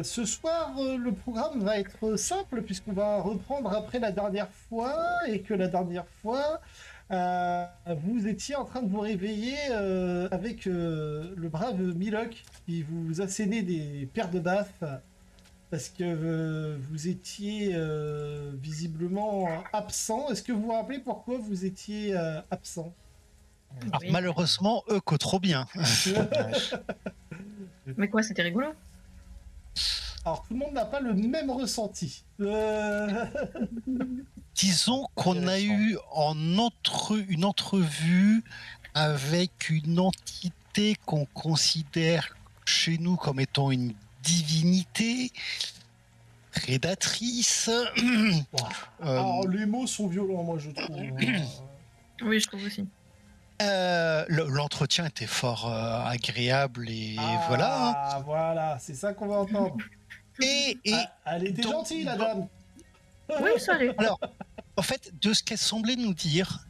Ce soir, le programme va être simple puisqu'on va reprendre après la dernière fois et que la dernière fois, vous étiez en train de vous réveiller avec le brave Milok qui vous assénait des paires de baffes parce que vous étiez visiblement absent. Est-ce que vous vous rappelez pourquoi vous étiez absent? Alors Oui. malheureusement, eux que trop bien. Mais quoi, c'était rigolo? Alors tout le monde n'a pas le même ressenti. Disons qu'on a Intéressant. eu une entrevue avec une entité qu'on considère chez nous comme étant une divinité prédatrice. Alors les mots sont violents, moi je trouve. Oui, je trouve aussi. L'entretien était fort agréable et voilà. Hein. Ah, voilà, c'est ça qu'on va entendre. Et Elle était donc- gentille, la dame. Oui, ça allait. alors, en fait, de ce qu'elle semblait nous dire,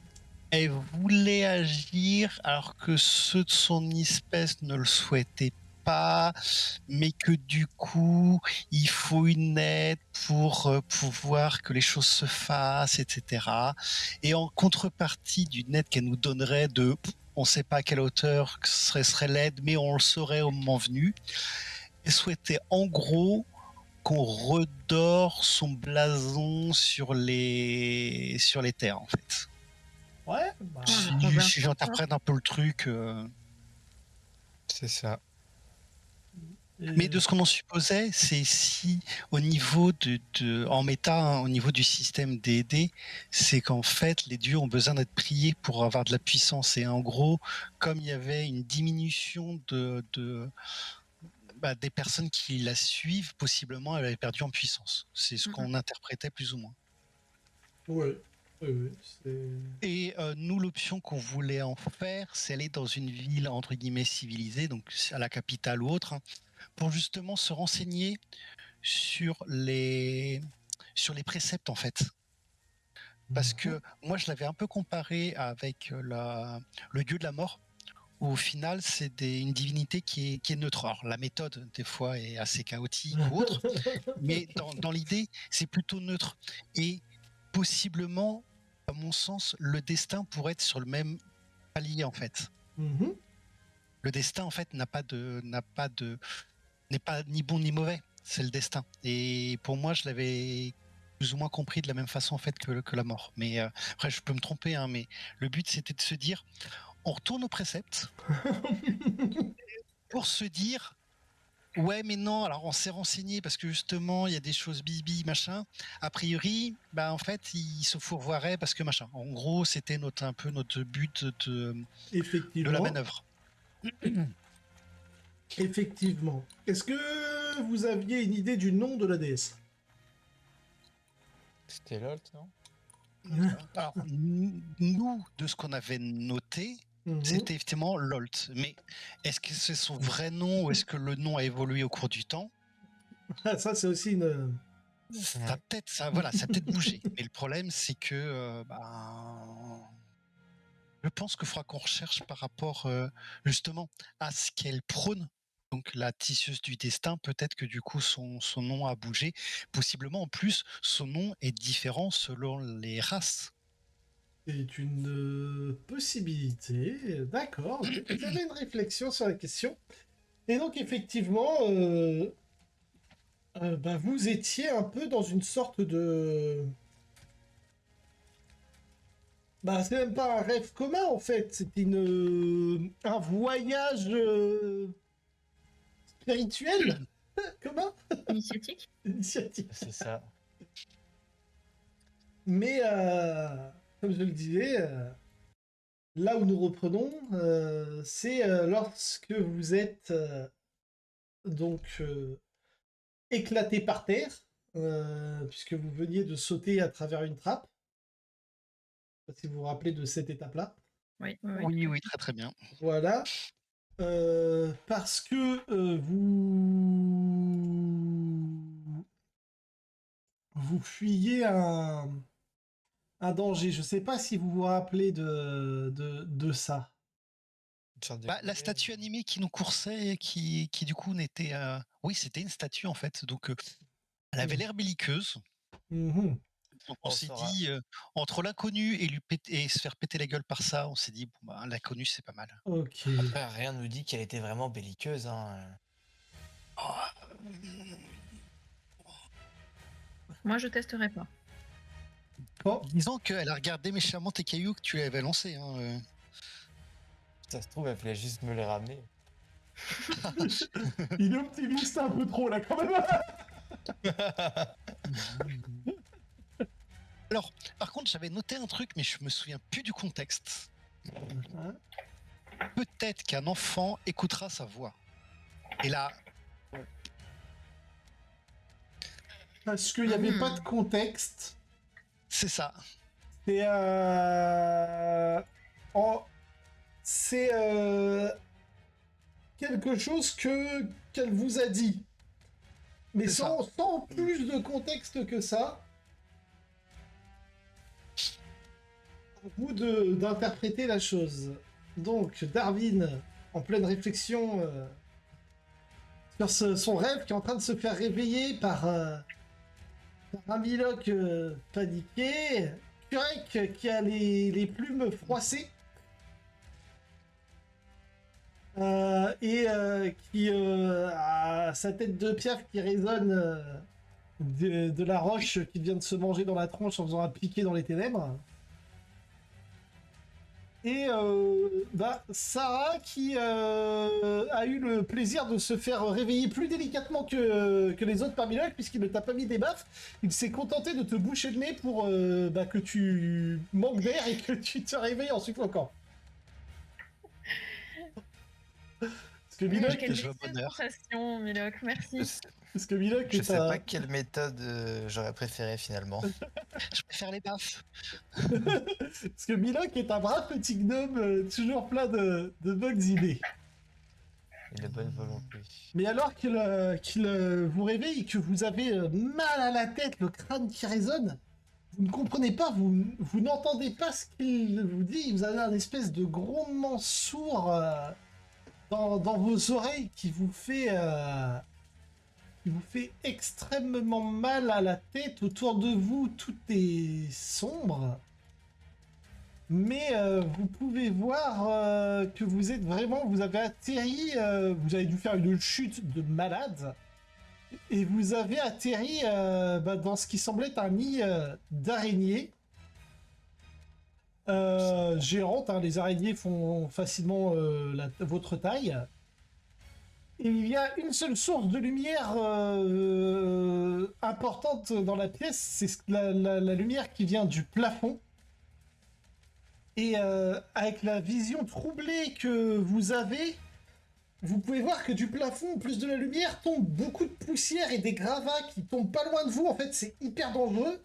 elle voulait agir alors que ceux de son espèce ne le souhaitaient pas, mais que du coup, il faut une aide pour pouvoir que les choses se fassent, etc. Et en contrepartie d'une aide qu'elle nous donnerait on ne sait pas à quelle hauteur que serait l'aide, mais on le saurait au moment venu, elle souhaitait en gros qu'on redore son blason sur les terres, en fait. Ouais, bah, Si j'interprète un peu le truc. C'est ça. Mais de ce qu'on en supposait, c'est si au niveau en méta, hein, au niveau du système D&D, c'est qu'en fait les dieux ont besoin d'être priés pour avoir de la puissance. Et en gros, comme il y avait une diminution des personnes qui la suivent, possiblement elle avait perdu en puissance. C'est ce qu'on interprétait plus ou moins. ouais. Ouais, Et nous, l'option qu'on voulait en faire, c'est aller dans une ville entre guillemets civilisée, donc à la capitale ou autre, hein, pour justement se renseigner sur les préceptes en fait. Parce que moi, je l'avais un peu comparé avec le dieu de la mort, où au final, c'est une divinité qui est neutre. Alors, la méthode, des fois, est assez chaotique ou autre, mais dans l'idée, c'est plutôt neutre. Et possiblement, à mon sens, le destin pourrait être sur le même palier, en fait. Mhm. Le destin, en fait, n'est pas ni bon ni mauvais. C'est le destin. Et pour moi, je l'avais plus ou moins compris de la même façon, en fait, que la mort. Mais après, je peux me tromper, hein, mais le but, c'était de se dire, on retourne aux préceptes pour se dire, ouais, mais non, alors on s'est renseigné parce que justement, il y a des choses bibi, machin. A priori, en fait, il se fourvoierait parce que machin. En gros, c'était un peu notre but de la Effectivement. manœuvre. Effectivement. Est-ce que vous aviez une idée du nom de la déesse? C'était Lolt, non? Alors, nous, de ce qu'on avait noté, Mhm. c'était effectivement Lolt. Mais est-ce que c'est son vrai nom ou est-ce que le nom a évolué au cours du temps? Ça, c'est aussi une. Ça a peut-être bougé. Mais le problème, c'est que je pense qu'il faudra qu'on recherche par rapport justement à ce qu'elle prône. Donc la tisseuse du destin, peut-être que du coup son nom a bougé. Possiblement en plus, son nom est différent selon les races. C'est une possibilité. D'accord. Ok. Vous avez une réflexion sur la question. Et donc, effectivement, vous étiez un peu dans une sorte de. C'est même pas un rêve commun en fait. C'était un voyage spirituel commun, Initiatique? initiative. C'est ça. Mais comme je le disais, là où nous reprenons, c'est lorsque vous êtes donc éclaté par terre, puisque vous veniez de sauter à travers une trappe. Je sais pas si vous vous rappelez de cette étape-là. Oui. Oui, très très bien. Voilà. Parce que vous fuyez un danger. Je sais pas si vous vous rappelez de ça. La statue animée qui nous coursait, qui du coup n'était... Oui, c'était une statue en fait, donc elle avait l'air belliqueuse. Mhm. Donc on s'est dit, entre l'inconnu et se faire péter la gueule par ça, on s'est dit, bon, bah, l'inconnu c'est pas mal. Ok. Après, rien nous dit qu'elle était vraiment belliqueuse. Hein. Moi, je testerai pas. Bon, Disons qu'elle a regardé méchamment tes cailloux que tu lui avais lancés. Ça se trouve, elle voulait juste me les ramener. il est optimiste un peu trop là quand même. Alors, par contre, j'avais noté un truc, mais je me souviens plus du contexte. Hein? Peut-être qu'un enfant écoutera sa voix. Et là, Parce qu'il n'y avait pas de contexte. c'est ça. C'est c'est quelque chose qu'elle vous a dit, mais C'est sans plus de contexte que ça. À vous d'interpréter la chose. Donc Darwin, en pleine réflexion sur son rêve, qui est en train de se faire réveiller par un Miloc paniqué, Kurek qui a les plumes froissées. Qui a sa tête de piaf qui résonne de la roche qui vient de se manger dans la tronche en faisant un piqué dans les ténèbres. Et Sarah qui a eu le plaisir de se faire réveiller plus délicatement que les autres parmi eux, puisqu'il ne t'a pas mis des baffes. Il s'est contenté de te boucher le nez pour que tu manques d'air et que tu te réveilles en suffoquant. Parce que Miloc, Quelle je veux bonheur. sensation, Miloc, merci. parce que Miloc Je est sais un... pas quelle méthode j'aurais préféré finalement. Je préfère les baffes. Parce que Miloc est un brave petit gnome toujours plein de bonnes idées. Et de bonne volonté. Mais alors qu'il vous réveille et que vous avez mal à la tête, le crâne qui résonne, vous ne comprenez pas, vous n'entendez pas ce qu'il vous dit, vous avez un espèce de grondement sourd dans vos oreilles qui vous fait extrêmement mal à la tête. Autour de vous, tout est sombre. Mais vous pouvez voir que vous avez atterri, vous avez dû faire une chute de malade, et vous avez atterri dans ce qui semblait être un nid d'araignées géantes. Hein, les araignées font facilement votre taille. Et il y a une seule source de lumière importante dans la pièce, c'est la lumière qui vient du plafond. Et avec la vision troublée que vous avez, vous pouvez voir que du plafond, en plus de la lumière, tombe beaucoup de poussière et des gravats qui tombent pas loin de vous. En fait, c'est hyper dangereux.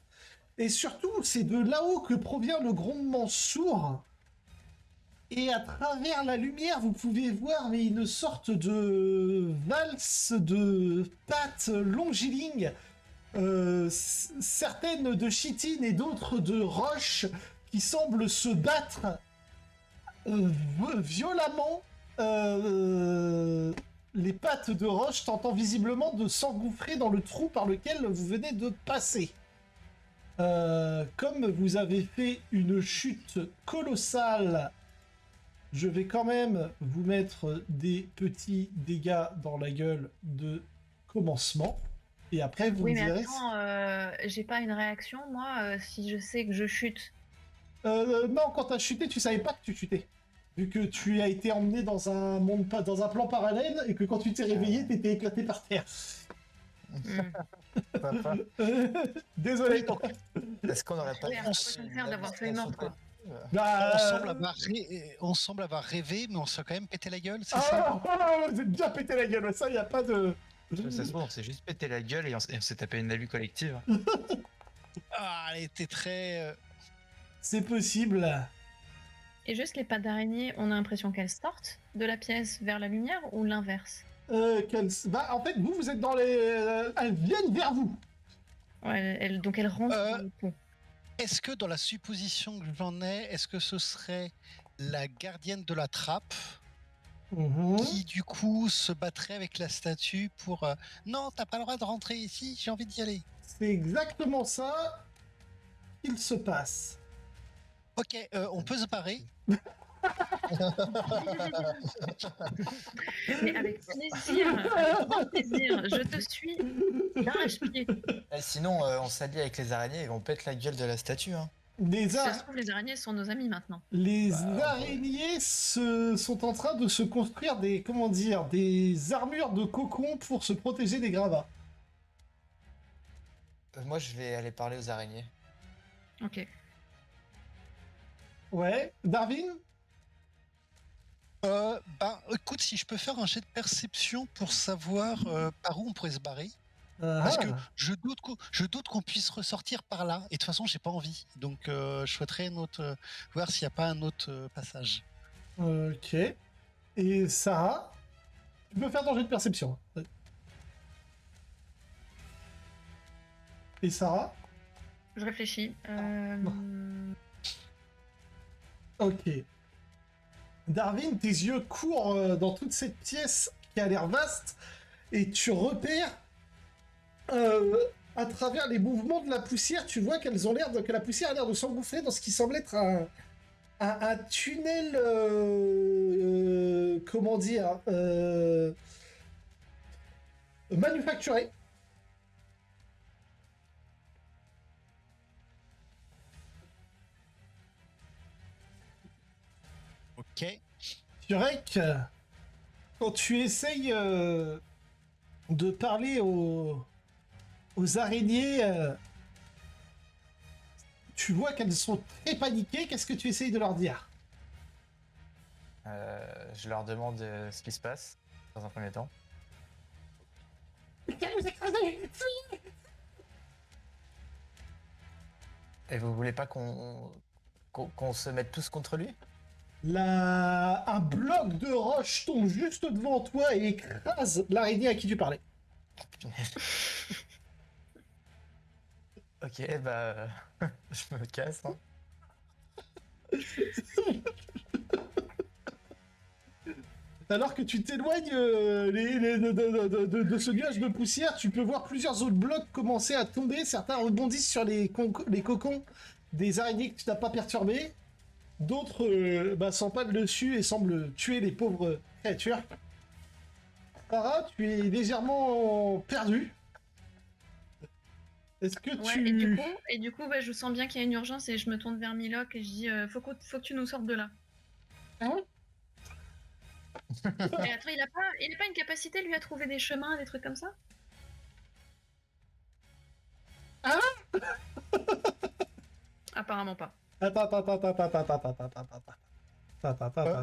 Et surtout, c'est de là-haut que provient le grondement sourd. Et à travers la lumière, vous pouvez voir une sorte de valse de pattes longilignes, certaines de chitine et d'autres de roche, qui semblent se battre violemment. Les pattes de roche tentant visiblement de s'engouffrer dans le trou par lequel vous venez de passer. Comme vous avez fait une chute colossale, je vais quand même vous mettre des petits dégâts dans la gueule de commencement. Et après, vous Oui, me mais direz... attends, j'ai pas une réaction, moi, si je sais que je chute. non, quand t'as chuté, tu savais pas que tu chutais. Vu que tu as été emmené dans un monde, dans un plan parallèle, et que quand tu t'es réveillé, t'étais éclaté par terre. Papa, Désolé. est-ce qu'on aurait pas... Merde, faut pas me faire d'avoir fait mort, quoi. Bah, On semble avoir rêvé, mais on s'est quand même pété la gueule, c'est ah, ça vous êtes bien pété la gueule, ça, y a pas de... Ça se trouve, on s'est juste pété la gueule et on s'est tapé une alu collective. Ah, elle était très... C'est possible. Et juste les pattes d'araignée, on a l'impression qu'elles sortent de la pièce vers la lumière ou l'inverse? Bah, en fait, vous êtes dans les... elles viennent vers vous. Ouais, donc elles rentrent dans le pont. Est-ce que dans la supposition que j'en ai, est-ce que ce serait la gardienne de la trappe Mhm. qui du coup se battrait avec la statue pour non, t'as pas le droit de rentrer ici, j'ai envie d'y aller. C'est exactement ça qu'il se passe. Ok, on peut se barrer. Mais avec plaisir, avec grand plaisir. Je te suis d'arrache-pied. Eh, sinon, on s'allie avec les araignées et on pète la gueule de la statue. Hein. Les, Si ça ar- se trouve, les araignées sont nos amis maintenant. les Bah, araignées sont en train de se construire des, comment dire, des armures de cocon pour se protéger des gravats. Moi, je vais aller parler aux araignées. Ok. Ouais, Darwin? Écoute, si je peux faire un jet de perception pour savoir par où on pourrait se barrer. Ah, Parce que je doute qu'on puisse ressortir par là. Et de toute façon, j'ai pas envie. Donc, je souhaiterais voir s'il n'y a pas un autre passage. ok. Et Sarah? Tu peux faire ton jet de perception. Et Sarah? Je réfléchis. Ok. Darwin, tes yeux courent dans toute cette pièce qui a l'air vaste et tu repères à travers les mouvements de la poussière, tu vois que la poussière a l'air de s'engouffrer dans ce qui semble être un tunnel, comment dire, manufacturé. Ok. Turek, quand tu essayes de parler aux araignées, tu vois qu'elles sont très paniquées. Qu'est-ce que tu essayes de leur dire? Je leur demande ce qui se passe, dans un premier temps. Et vous voulez pas qu'on se mette tous contre lui? Un bloc de roche tombe juste devant toi et écrase l'araignée à qui tu parlais. Punaise. Ok, bah... je me casse, hein. Alors que tu t'éloignes de ce nuage de poussière, tu peux voir plusieurs autres blocs commencer à tomber. Certains rebondissent sur les cocons des araignées que tu n'as pas perturbés. D'autres s'empalent dessus et semblent tuer les pauvres créatures. Sarah, tu es légèrement perdu. Est-ce que Ouais, tu... et du coup bah, je sens bien qu'il y a une urgence et je me tourne vers Milok et je dis faut que tu nous sortes de là. Hein? Mais attends, il a pas une capacité lui à trouver des chemins, des trucs comme ça? Apparemment pas.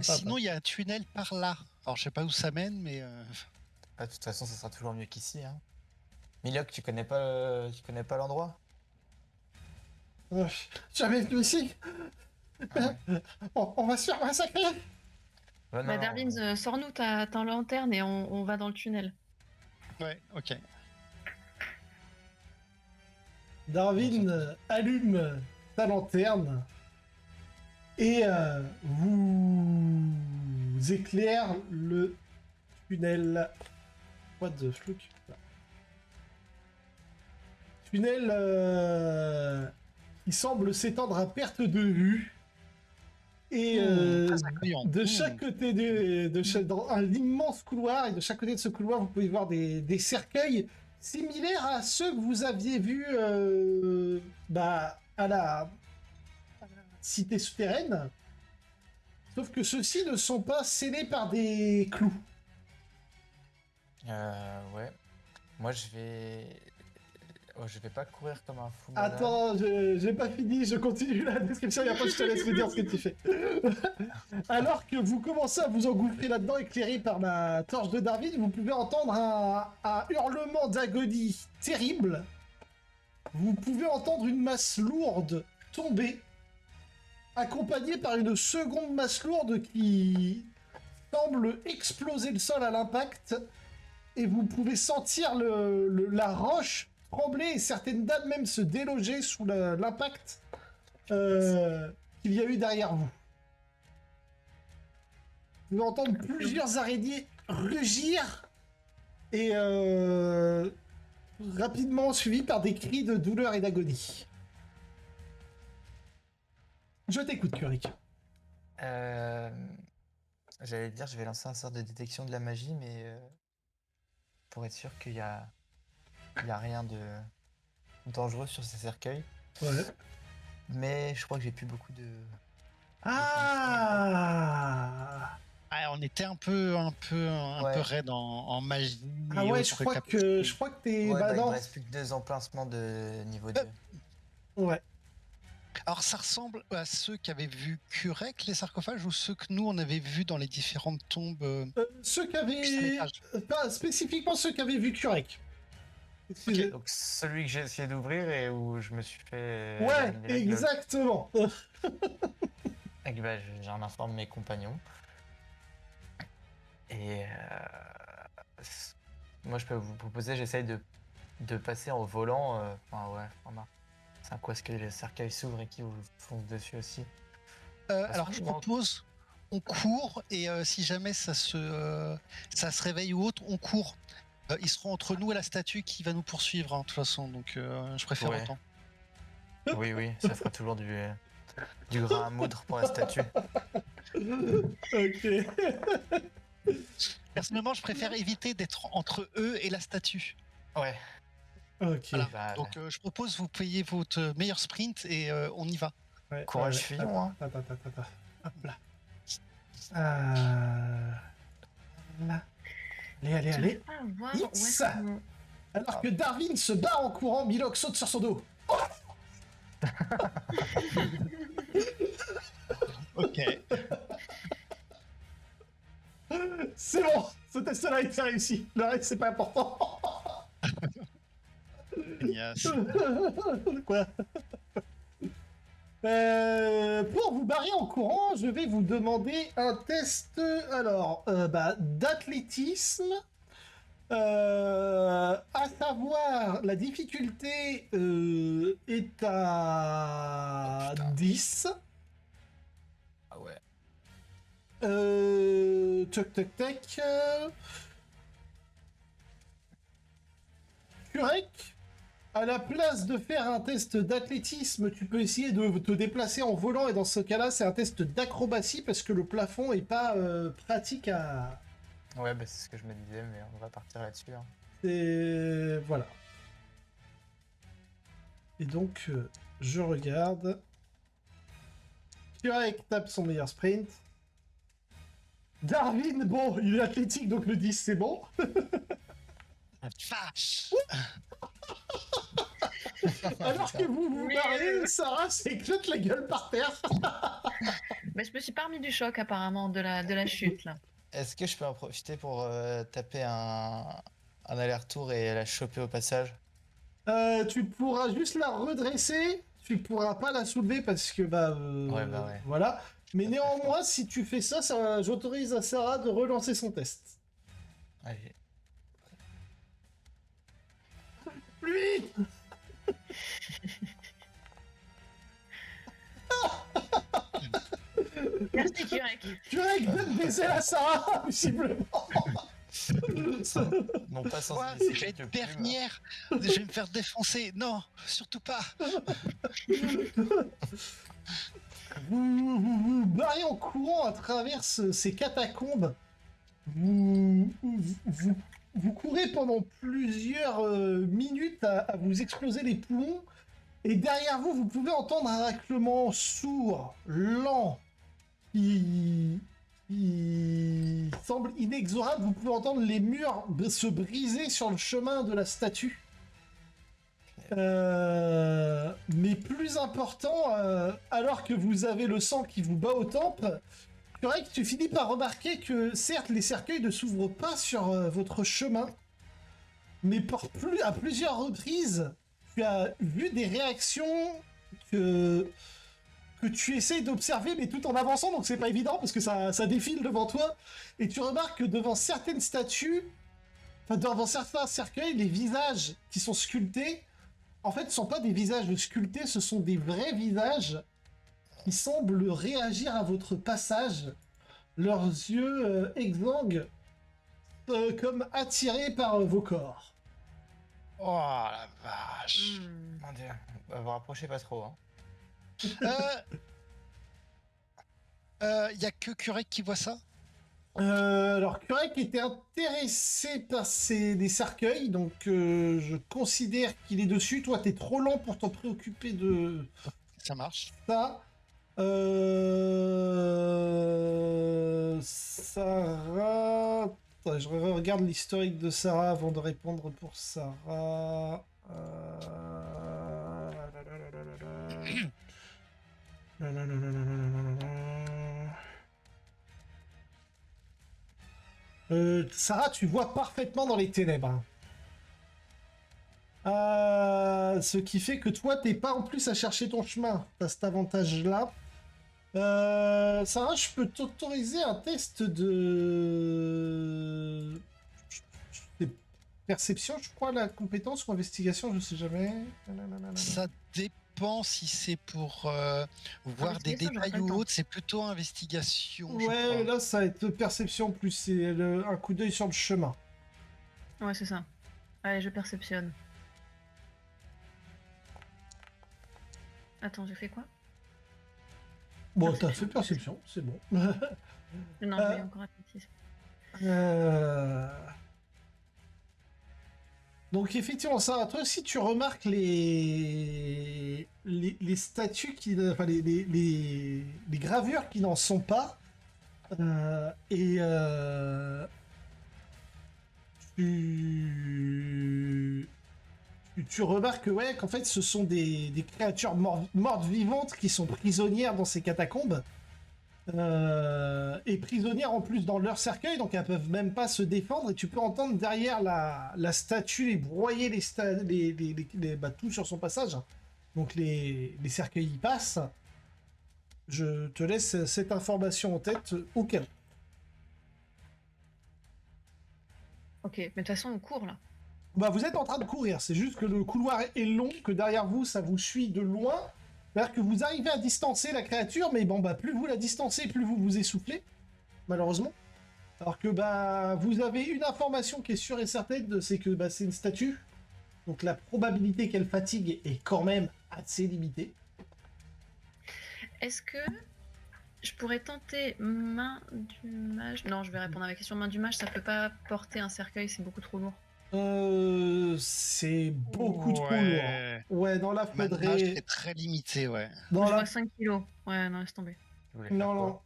Sinon, il y a un tunnel par là. Alors, je sais pas où ça mène, mais Ah, de toute façon, ça sera toujours mieux qu'ici, hein. Milok, tu connais pas l'endroit? Jamais venu ici. Ah ouais. On va se faire massacrer. Ouais, Bah non, Darwin, sors-nous ta lanterne et on va dans le tunnel. ouais, ok. Darwin allume sa lanterne et vous éclaire le tunnel. What the fuck? Tunnel qui semble s'étendre à perte de vue. Et Très accueillant. de chaque côté dans un immense couloir, et de chaque côté de ce couloir, vous pouvez voir des cercueils similaires à ceux que vous aviez vus à la cité souterraine. Sauf que ceux-ci ne sont pas scellés par des clous. Ouais. Moi, je vais... Oh, je vais pas courir comme un fou malade. Attends, j'ai pas fini, je continue la description et après je te laisse me dire ce que tu fais. Alors que vous commencez à vous engouffrer là-dedans, éclairé par la torche de Darwin, vous pouvez entendre un hurlement d'agonie terrible. Vous pouvez entendre une masse lourde tomber, accompagnée par une seconde masse lourde qui semble exploser le sol à l'impact. Et vous pouvez sentir la roche trembler et certaines dalles même se déloger sous l'impact qu'il y a eu derrière vous. pouvez entendre plusieurs araignées rugir et rapidement suivis par des cris de douleur et d'agonie. Je t'écoute, Kurik. J'allais dire, je vais lancer un sort de détection de la magie, mais pour être sûr qu'il y a rien de dangereux sur ces cercueils. Ouais. Mais je crois que j'ai plus beaucoup de... Ah Ah, on était un peu Ouais. raide en magie. Ah et ouais, autres je crois capacités. que t'es... Ouais, bah il me non. reste plus que 2 emplacements de niveau 2. Ouais. Alors, ça ressemble à ceux qu'avaient vu Kurek, les sarcophages, ou ceux que nous, on avait vus dans les différentes tombes Ceux qui du avaient... étage. Pas spécifiquement ceux qui avaient vu Kurek. Donc celui que j'ai essayé d'ouvrir et où je me suis fait... Ouais, laminer la gueule. exactement. Et que, bah, j'en informe mes compagnons. Et moi je peux vous proposer, j'essaye de passer en volant. Enfin ouais, remarque. C'est un quoi, ce que les cercueils s'ouvrent et qui vous foncent dessus aussi. Alors, je propose, on court, et si jamais ça se réveille ou autre, on court. Ils seront entre nous et la statue qui va nous poursuivre, hein, de toute façon, donc je préfère Ouais. autant. Oui, ça fera toujours du grain à moudre pour la statue. Ok. Personnellement, je préfère éviter d'être entre eux et la statue. Ouais. Ok. Voilà. Bah, Donc, je propose, vous payez votre meilleur sprint et on y va. Ouais, Courage, ouais. fillon, hein. Attends. Hop là. Là. Allez. J'arrive pas à voir où X. est-ce qu'on- Alors que Darwin se bat en courant, Milok saute sur son dos. Ok. C'est bon, ce test-là a été réussi. Le reste, c'est pas important. Ignace. Quoi? Pour vous barrer en courant, je vais vous demander un test d'athlétisme. À savoir, la difficulté est à Oh, putain. 10. Ah ouais. Tac. Kurek, à la place de faire un test d'athlétisme, tu peux essayer de te déplacer en volant, et dans ce cas-là, c'est un test d'acrobatie parce que le plafond est pas pratique à. Ouais, bah c'est ce que je me disais, mais on va partir là-dessus. Hein. Et voilà. Et donc, je regarde. Kurek tape son meilleur sprint. Darwin, bon, il est athlétique, donc le 10, c'est bon. Vache. Alors que vous barrez, Sarah s'éclate la gueule par terre. Mais je me suis pas remis du choc apparemment de la chute là. Est-ce que je peux en profiter pour taper un aller-retour et la choper au passage? Tu pourras juste la redresser. Tu pourras pas la soulever parce que Ouais. voilà. Mais néanmoins, si tu fais ça, j'autorise à Sarah de relancer son test. Allez. Lui. Merci Kurek. Kurek donne baiser à Sarah, visiblement. Non, pas sans Quoi, solliciter je vais que être plume. dernière. Je vais me faire défoncer. Non, surtout pas. Vous barrez en courant à travers ces catacombes. Vous courez pendant plusieurs minutes à vous exploser les poumons. Et derrière vous, vous pouvez entendre un raclement sourd, lent, qui semble inexorable. Vous pouvez entendre les murs se briser sur le chemin de la statue. Mais plus important, alors que vous avez le sang qui vous bat aux tempes, c'est vrai que tu finis par remarquer que certes les cercueils ne s'ouvrent pas sur votre chemin, mais à plusieurs reprises, tu as vu des réactions que tu essayes d'observer, mais tout en avançant, donc c'est pas évident parce que ça défile devant toi, et tu remarques que devant certaines statues, enfin devant certains cercueils, les visages qui sont sculptés, en fait, ne sont pas des visages sculptés, ce sont des vrais visages qui semblent réagir à votre passage. leurs yeux exsangues comme attirés par vos corps. Oh la vache. Hmm. Mon dieu. Bah, vous rapprochez pas trop, hein. Y a que Kurek qui voit ça? Alors, Kurek était intéressé par des cercueils, donc je considère qu'il est dessus. Toi, t'es trop lent pour t'en préoccuper de Ça marche. ça. Sarah. Attends, je regarde l'historique de Sarah avant de répondre pour Sarah. Sarah, tu vois parfaitement dans les ténèbres. Ce qui fait que toi, t'es pas en plus à chercher ton chemin. T'as cet avantage-là. Sarah, je peux t'autoriser un test de... C'est perception, je crois, la compétence ou investigation, je sais jamais. Ça dépend si c'est pour voir des Investigation, j'aurais détails pas le ou temps. autre, c'est plutôt investigation, je Ouais, crois. là, ça va être perception plus c'est un coup d'œil sur le chemin. Ouais, c'est ça. Allez, je perceptionne. Attends, j'ai fait quoi? Bon, t'as Perception. fait perception, c'est bon. Non, j'ai encore athlétisme. Donc effectivement, Sarah, toi aussi tu remarques les statues qui, enfin les gravures qui n'en sont pas, et tu remarques ouais qu'en fait ce sont des créatures mortes vivantes qui sont prisonnières dans ces catacombes. Et prisonnières en plus dans leur cercueil, donc elles peuvent même pas se défendre, et tu peux entendre derrière la statue les broyer tout sur son passage. Donc les cercueils y passent. Je te laisse cette information en tête au cas où. Ok, mais de toute façon, on court là. Bah vous êtes en train de courir, c'est juste que le couloir est long, que derrière vous ça vous suit de loin. C'est-à-dire que vous arrivez à distancer la créature, mais bon bah plus vous la distancez, plus vous vous essoufflez, malheureusement. Alors que bah vous avez une information qui est sûre et certaine, c'est que bah, c'est une statue. Donc la probabilité qu'elle fatigue est quand même assez limitée. Est-ce que je pourrais tenter main du mage? Non, je vais répondre à la question. Main du mage, ça peut pas porter un cercueil, c'est beaucoup trop lourd. C'est beaucoup trop lourd. Ouais. Ouais, dans la Mage, faudrait... c'est très limité, ouais. Dans Je la... vois 5 kilos. Ouais, non, laisse tomber. Tu voulais faire Non, quoi? non.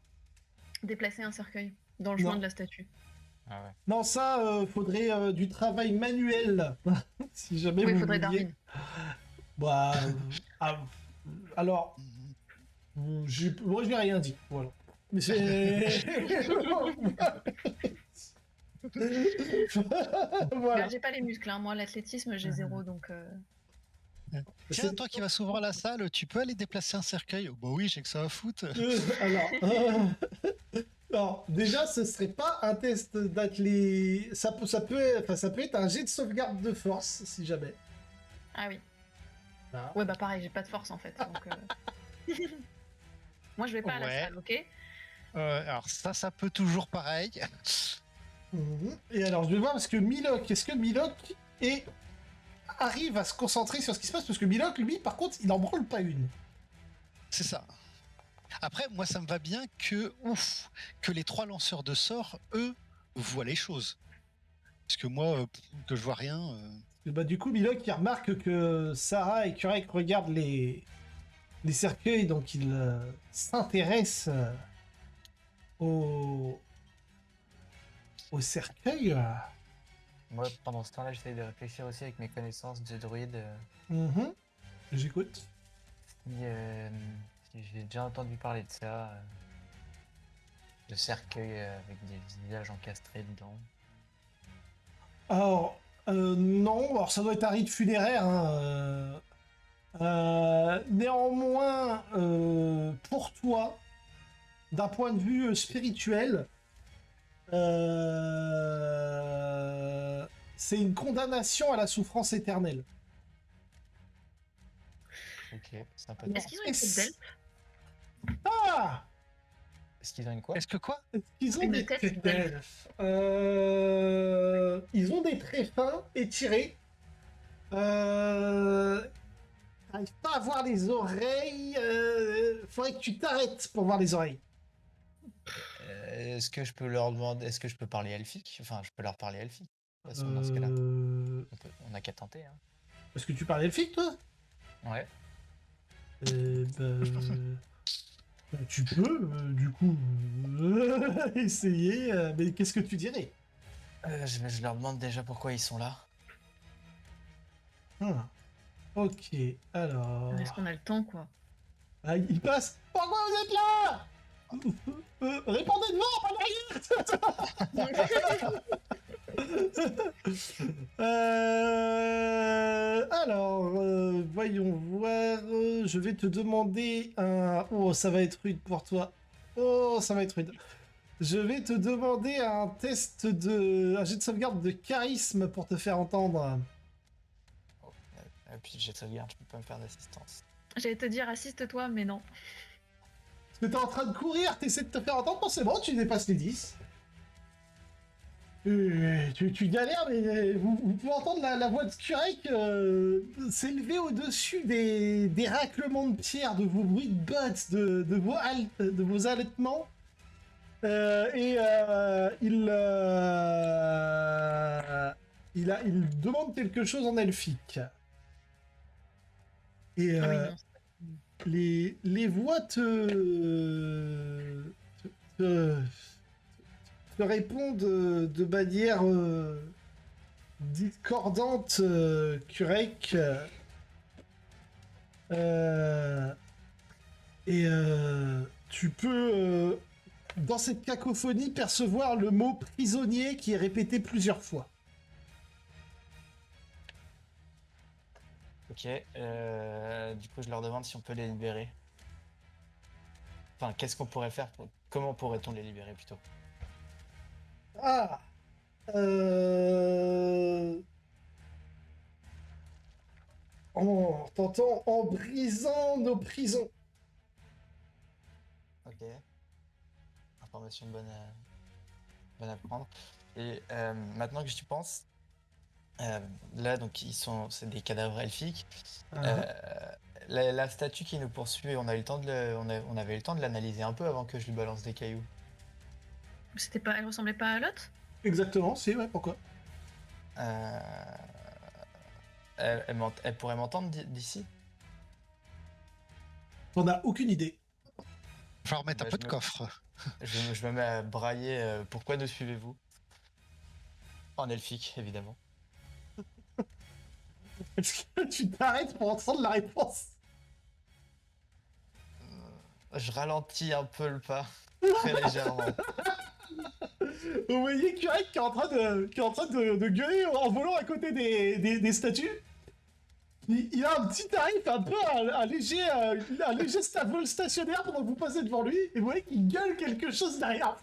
Déplacer un cercueil dans le Non. chemin de la statue. Ah ouais. Non, ça, faudrait du travail manuel. Si jamais Oui, il vous faudrait vouliez. Darwin. Bah, ah, alors, Mhm. moi je n'ai rien dit. Voilà. Mais c'est. Voilà. J'ai pas les muscles, hein. Moi, l'athlétisme, j'ai zéro, donc... Tiens, toi qui vas s'ouvrir la salle, tu peux aller déplacer un cercueil? Oh, bah oui, j'ai que ça à foutre. Alors, déjà, ce serait pas un test d'athlé. Ça peut être un jet de sauvegarde de force, si jamais. Ah oui. Voilà. Ouais, bah pareil, j'ai pas de force, en fait. Donc, moi, je vais pas à la Ouais. salle, ok? Alors ça peut toujours pareil. Mhm. Et alors, je vais voir parce que Milok, est-ce que Milok arrive à se concentrer sur ce qui se passe? Parce que Milok, lui, par contre, il en branle pas une. C'est ça. Après, moi, ça me va bien que les 3 lanceurs de sorts, eux, voient les choses. Parce que moi, que je vois rien. Et bah, du coup, Milok, il remarque que Sarah et Kurek regardent les cercueils, donc il s'intéresse au cercueil. Moi, pendant ce temps-là, j'essaie de réfléchir aussi avec mes connaissances de druide. Mhm. J'écoute. Si j'ai déjà entendu parler de ça. De cercueil avec des visages encastrés dedans. Alors, non, alors ça doit être un rite funéraire. Hein, néanmoins, pour toi, d'un point de vue spirituel, c'est une condamnation à la souffrance éternelle. Ok, sympathique. Alors, Est-ce qu'ils ont une tête d'elfe? Ah! Est-ce qu'ils ont une quoi? Est-ce que quoi? Ils ont Une des tête têtes d'elfe. d'elfes. Ils ont des traits fins, étirés. T'arrives pas à voir les oreilles. Faudrait que tu t'arrêtes pour voir les oreilles. Est-ce que je peux leur demander, est-ce que je peux parler elfique? Enfin, je peux leur parler elfique. De toute façon, dans ce cas-là, on a qu'à tenter, hein. Est-ce que tu parles elfique, toi? Ouais. Tu peux, du coup, essayer. Mais qu'est-ce que tu dirais? Je leur demande déjà pourquoi ils sont là. Ah, ok, alors. Est-ce qu'on a le temps, quoi? Ah, il passe. Pourquoi vous êtes là? Répondez devant, pas derrière. Voyons voir. Je vais te demander un. Oh, ça va être rude pour toi. Oh, ça va être rude. Je vais te demander un un jet de sauvegarde de charisme pour te faire entendre. Oh, et puis j'ai de sauvegarde, je peux pas me faire d'assistance. J'allais te dire assiste-toi, mais non. Parce que t'es en train de courir, t'essaies de te faire entendre, bon, c'est bon, tu dépasses les 10. Tu galères, mais vous pouvez entendre la voix de Kurek s'élever au-dessus des raclements de pierre, de vos bruits de bottes, de vos halètements. Il demande quelque chose en elfique. Et Ah oui, non. les voix te répondent de manière discordante, Kurek. Tu peux, dans cette cacophonie, percevoir le mot prisonnier qui est répété plusieurs fois. Ok, du coup je leur demande si on peut les libérer. Enfin, qu'est-ce qu'on pourrait faire Comment pourrait-on les libérer plutôt? Ah T'entends en brisant nos prisons. Ok. Information bonne à prendre. Et maintenant que j'y pense, là donc c'est des cadavres elfiques. La statue qui nous poursuit, on a eu le temps on avait eu le temps de l'analyser un peu avant que je lui balance des cailloux. C'était pas... Elle ressemblait pas à l'autre? Exactement, c'est ouais, pourquoi? Elle pourrait m'entendre d'ici? T'en as aucune idée. Je vais remettre un Bah, peu de coffre. Je me mets à brailler. Pourquoi nous suivez-vous? En elfique, évidemment. Est-ce que tu t'arrêtes pour entendre la réponse? Je ralentis un peu le pas, très légèrement. Vous voyez Kurek qui est en train de gueuler en volant à côté des statues. Il a un petit tarif, un peu un léger vol stationnaire pendant que vous passez devant lui, et vous voyez qu'il gueule quelque chose derrière.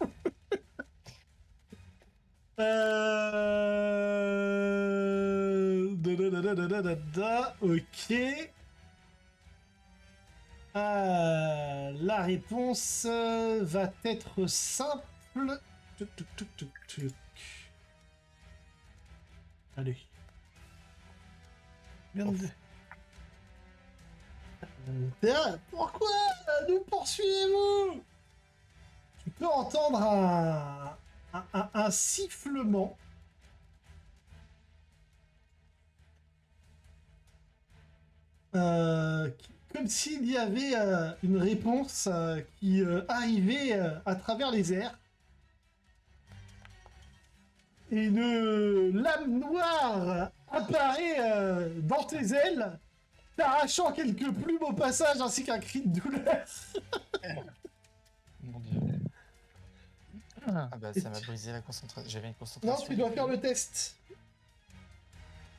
Ok. La réponse va être simple. Tuc. Allez. Pourquoi nous poursuivez-vous? Tu peux entendre un sifflement. Comme s'il y avait une réponse qui arrivait à travers les airs. Et une lame noire apparaît dans tes ailes, t'arrachant quelques plumes au passage ainsi qu'un cri de douleur. Mon dieu. Ah bah ça m'a brisé la concentration. J'avais une concentration. Non, tu dois faire le test.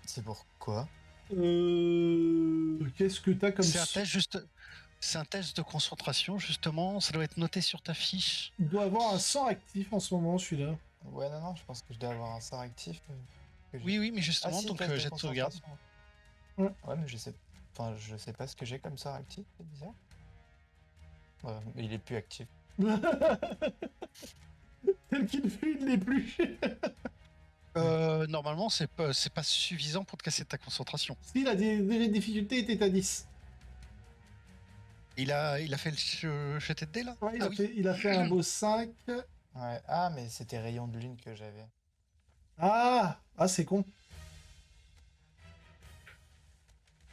C'est pourquoi? Qu'est-ce que t'as comme... C'est un test de concentration, justement. Ça doit être noté sur ta fiche. Il doit avoir un sang actif en ce moment, celui-là. Ouais, non, je pense que je dois avoir un sort actif. Oui, mais justement, si, donc test de jet de sauvegarde. concentration. Ouais. Ouais, mais je sais pas ce que j'ai comme sort actif, c'est bizarre. Ouais, mais il est plus actif. Tel qu'il fut, il n'est plus. Normalement, c'est pas suffisant pour te casser ta concentration. Si la difficulté était à 10. Il a fait le jeté de dés là. Ouais, Ah oui. il a fait un beau 5. Ouais. Ah, mais c'était rayon de lune que j'avais. Ah, c'est con.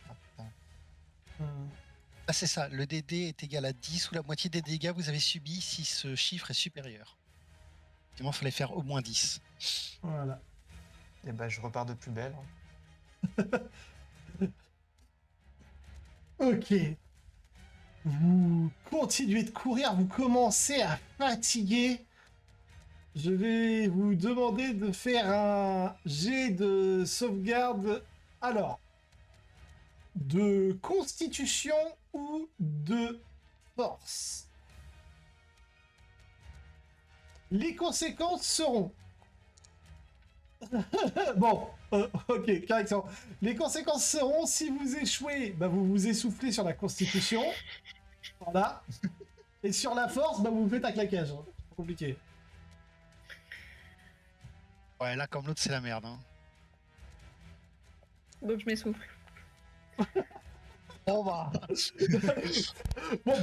Ah, putain. Ah, c'est ça, le DD est égal à 10 ou la moitié des dégâts que vous avez subis si ce chiffre est supérieur. Effectivement, il fallait faire au moins 10. Voilà. Et bah, je repars de plus belle. Ok. Vous continuez de courir, vous commencez à fatiguer. Je vais vous demander de faire un jet de sauvegarde. Alors, de constitution ou de force. Les conséquences seront... Bon, ok, correction. Les conséquences seront, si vous échouez, bah, vous vous essoufflez sur la constitution. Voilà. Et sur la force, bah, vous vous faites un claquage. Hein. C'est compliqué. Ouais, là, comme l'autre, c'est la merde. Hein. Donc je m'essouffle. Bon bah... bon,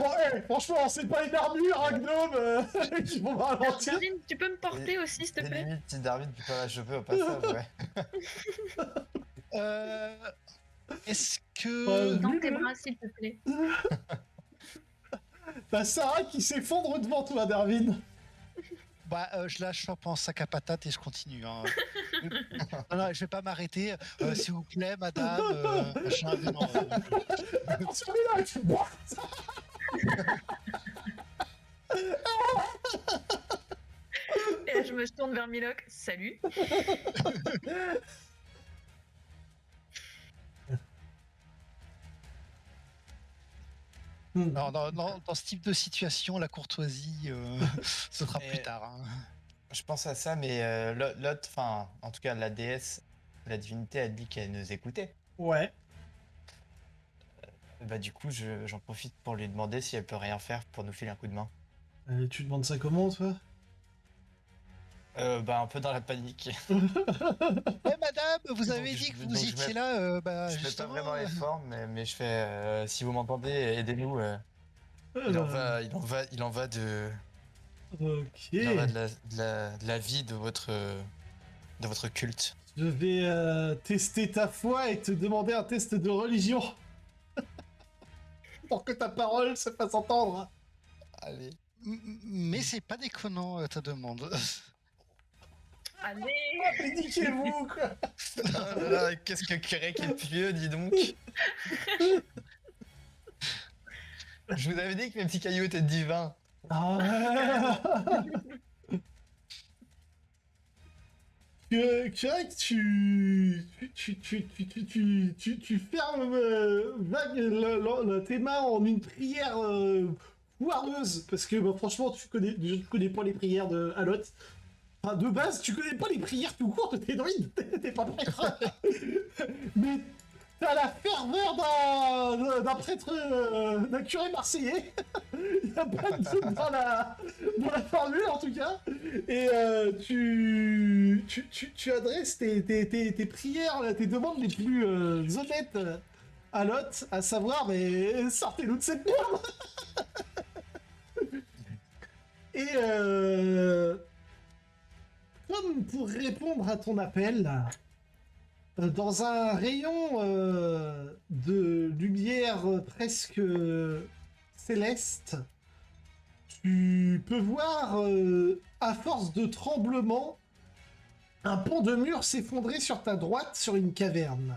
franchement, c'est pas une armure, un gnome qui vont ralentir. Darwin, tu peux me porter aussi, s'il te Et plaît? limite, petit Darwin, tu peux la choper au passage, ouais. Est-ce Ouais, que... Dans tes bras, s'il te plaît. T'as Sarah qui s'effondre devant toi, Darwin. Bah, je lâche un peu en sac à patates et je continue. Hein. Non, je vais pas m'arrêter. S'il vous plaît, madame. Machin, non, Celui-là, tu bois. Et là, je me tourne vers Milok. Salut. non, dans ce type de situation, la courtoisie, ce sera Et- plus tard. Hein. Je pense à ça, mais l'autre, enfin, en tout cas, la déesse, la divinité a dit qu'elle nous écoutait. Ouais. Bah, du coup, j'en profite pour lui demander si elle peut rien faire pour nous filer un coup de main. Tu demandes ça comment, toi? Bah, un peu dans la panique. Eh, madame, vous avez Donc, dit je- que donc, vous je étiez mets- là. Bah, Je fais pas justement, vraiment l'effort, mais je fais. Si vous m'entendez, aidez-nous. Il en va de. Ok. Il en va de la vie de votre culte. Je vais tester ta foi et te demander un test de religion. Pour que ta parole se fasse entendre. Allez. Mais c'est pas déconnant ta demande. Allez. Mais niquez-vous, quoi. Oh là là, qu'est-ce que Kérek est pieux, dis donc. Je vous avais dit que mes petits cailloux étaient divins. Ah. Que tu fermes tes mains en une prière foireuse parce que bah, franchement je connais pas les prières de Alot. Enfin, de base tu connais pas les prières tout court de tes druides, t'es pas prêtre. Mais t'as la ferveur d'un prêtre, d'un curé marseillais. Il n'y a pas de doute dans la formule en tout cas. Et tu adresses tes prières, tes demandes les plus honnêtes à Lot, à savoir, mais sortez-nous de cette merde. Et comme pour répondre à ton appel, dans un rayon de lumière presque céleste, tu peux voir, à force de tremblement, un pan de mur s'effondrer sur ta droite sur une caverne.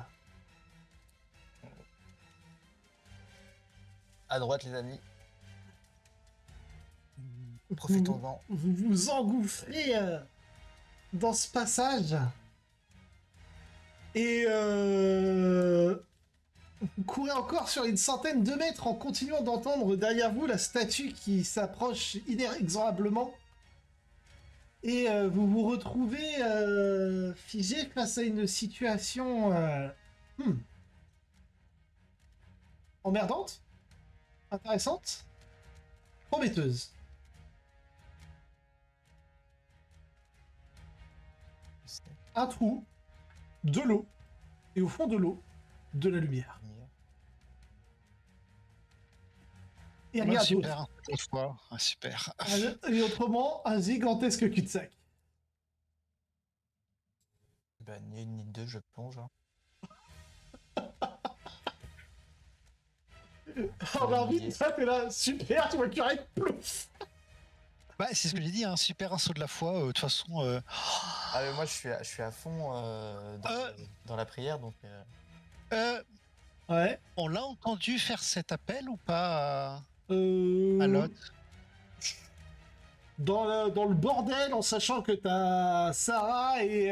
À droite, les amis. Profitons-en. Vous vous engouffrez dans ce passage et vous courez encore sur une centaine de mètres en continuant d'entendre derrière vous la statue qui s'approche inexorablement. Et vous vous retrouvez figé face à une situation emmerdante, intéressante, prometteuse. un trou, de l'eau, et au fond de l'eau, de la lumière. Et Ouais, rien super, d'autre. une fois. Ah, super. Et autrement, un gigantesque cul-de-sac. Bah, ni une ni deux, je plonge. Hein. On a envie de ça, t'es là, super, tu vois Curé, plouf. Bah, c'est ce que j'ai dit, hein, super un saut de la foi. De toute façon, Ah, mais moi, je suis à fond dans la prière, donc. Ouais. on l'a entendu faire cet appel ou pas à Euh... Lot? Dans le bordel, en sachant que t'as Sarah et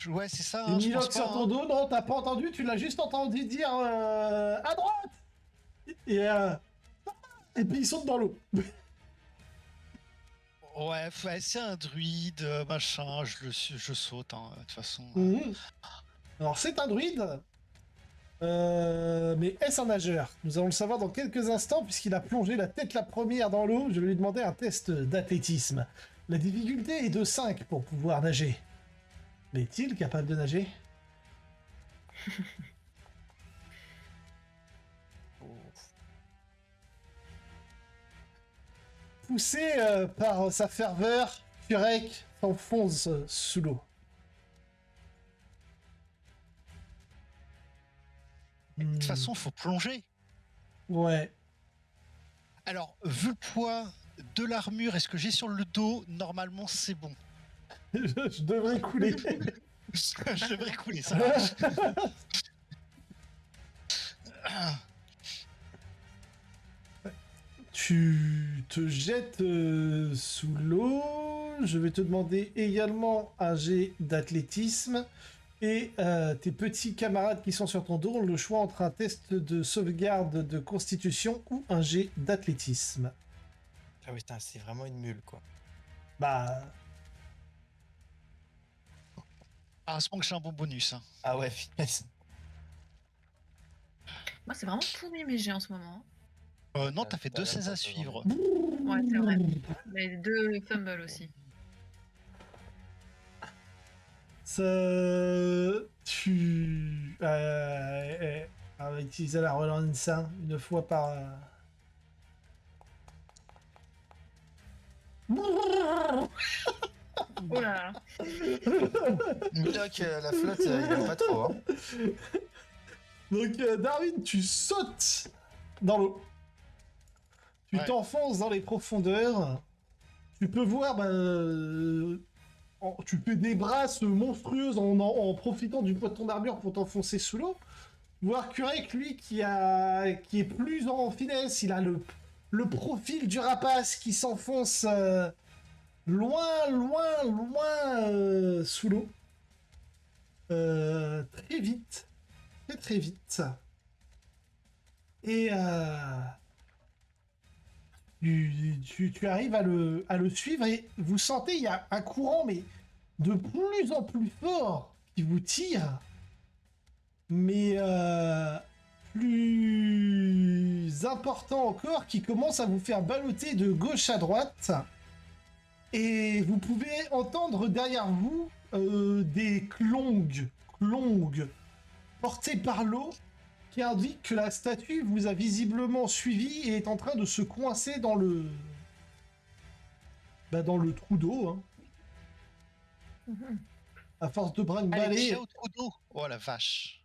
Ouais, c'est ça, et hein, je pense Milok sur pas. ton Hein. dos, non, t'as pas entendu, tu l'as juste entendu dire à droite et puis il saute dans l'eau. Ouais, c'est un druide, machin, je saute, hein, de toute façon. Mhm. Alors c'est un druide, mais est-ce un nageur? Nous allons le savoir dans quelques instants puisqu'il a plongé la tête la première dans l'eau. Je vais lui demander un test d'athlétisme. La difficulté est de 5 pour pouvoir nager. Mais est-il capable de nager? Poussé par sa ferveur, Kurek s'enfonce sous l'eau. De toute façon, faut plonger. Ouais. Alors, vu le poids de l'armure et ce que j'ai sur le dos, normalement, c'est bon. Je devrais couler. Je devrais couler, ça marche. Tu te jettes sous l'eau. Je vais te demander également un jet d'athlétisme. Et tes petits camarades qui sont sur ton dos ont le choix entre un test de sauvegarde de constitution ou un jet d'athlétisme. Ah oui, putain, c'est vraiment une mule, quoi. Bah, Ah, c'est bon que j'ai un bon bonus. Hein. Ah ouais, finesse. Moi, c'est vraiment pourri mes jets en ce moment. Non, t'as fait T'as 2 16 à pas suivre. Ouais, c'est vrai. Mais 2 fumbles aussi. ça... Tu... on va utiliser la relance une fois par... Oh là. Milok, la flotte, il aime pas trop. Hein. Donc, Darwin, tu sautes dans l'eau. Tu Ouais. t'enfonces dans les profondeurs. Tu peux voir, tu fais des brasses monstrueuses en profitant du poids de ton armure pour t'enfoncer sous l'eau. Voir Kurek, lui, qui est plus en finesse, il a le profil du rapace qui s'enfonce loin, loin, loin sous l'eau. Très vite. Très, très vite. Et tu arrives à le suivre et vous sentez, il y a un courant, mais de plus en plus fort qui vous tire. Mais plus important encore, qui commence à vous faire balloter de gauche à droite. Et vous pouvez entendre derrière vous des clongs portés par l'eau qui indiquent que la statue vous a visiblement suivi et est en train de se coincer dans le trou d'eau. Hein. Mhm. À force de Elle est brinque-baller, déjà au trou d'eau. Oh la vache.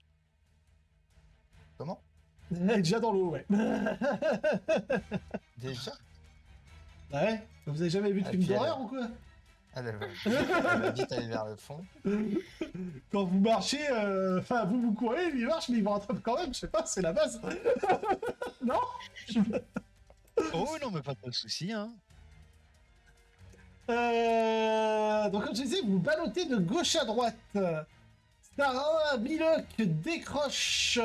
Comment? elle est déjà dans l'eau, ouais. Déjà? Ouais, vous avez jamais vu de Ah, film puis elle- d'horreur ou quoi? Elle va vite aller vers le fond. Quand vous marchez, enfin vous courez, lui il marche, mais il vous rattrape quand même, je sais pas, c'est la base. Non? Oh non, mais pas de soucis, hein. Donc comme je disais, vous ballottez de gauche à droite. Sarah, Milok décroche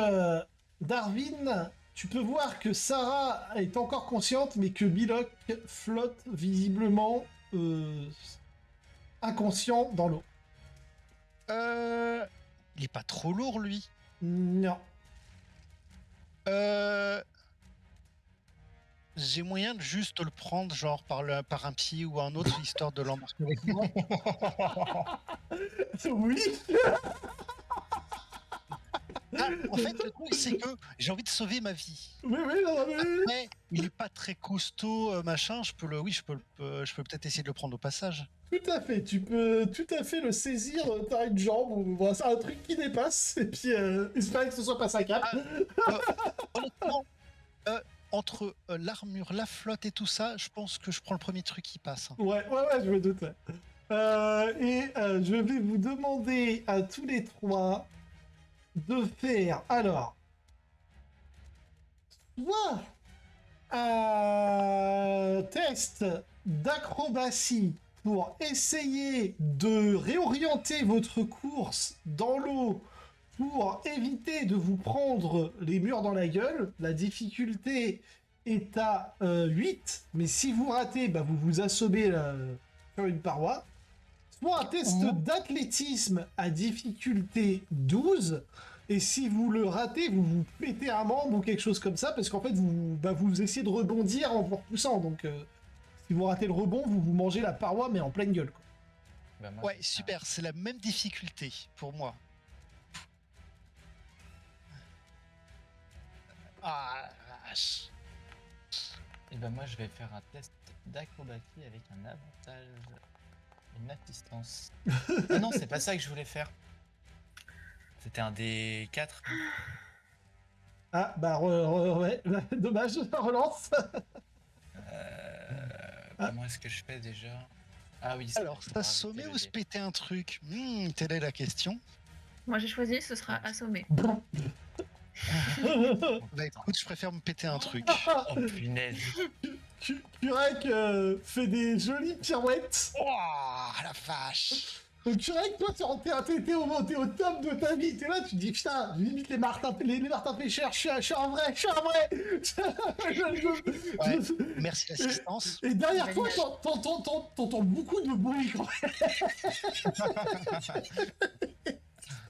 Darwin. Tu peux voir que Sarah est encore consciente, mais que Milok flotte visiblement inconscient dans l'eau. Il est pas trop lourd, lui. Non. J'ai moyen de juste le prendre, genre par un pied ou un autre, histoire de l'embarquer avec moi. Oui. Ah, en fait, le truc, c'est que j'ai envie de sauver ma vie. Oui, oui, non, mais... Après, il est pas très costaud, machin. Oui, je peux peut-être essayer de le prendre au passage. Tout à fait, tu peux tout à fait le saisir, t'as une jambe, ou voilà, c'est un truc qui dépasse, et puis espérer que ce soit pas sa cape. Honnêtement, entre l'armure, la flotte et tout ça, je pense que je prends le premier truc qui passe. Ouais, je me doute. Je vais vous demander à tous les trois de faire, alors, soit un test d'acrobatie pour essayer de réorienter votre course dans l'eau pour éviter de vous prendre les murs dans la gueule. La difficulté est à 8, mais si vous ratez, bah, vous vous assommez sur une paroi. Soit un test d'athlétisme à difficulté 12, et si vous le ratez, vous vous pétez un membre ou quelque chose comme ça, parce qu'en fait, vous essayez de rebondir en vous repoussant, donc si vous ratez le rebond, vous mangez la paroi, mais en pleine gueule, quoi. Bah, moi, Ouais, je vais faire- super, c'est la même difficulté pour moi. Ah, la vache. Et ben moi je vais faire un test d'acrobatie avec un avantage, une assistance. Ah non, c'est pas ça que je voulais faire. C'était un des 4. Ah, bah, ouais, dommage, relance. Comment est-ce que je fais déjà? Ah oui, c'est Alors, vrai, je dois s'assommer rajouter ou le se dé. péter un truc? Telle est la question. Moi j'ai choisi, ce sera assommé. Bah écoute, je préfère me péter un truc. Oh punaise. Kurek fait des jolies pirouettes. Oh, la vache. Donc Kurek, toi, t'es au top de ta vie. T'es là, tu te dis, putain, limite les Martin pêcheurs, je suis un vrai. Ouais, merci l'assistance. Et derrière toi, t'entends beaucoup de bruit quand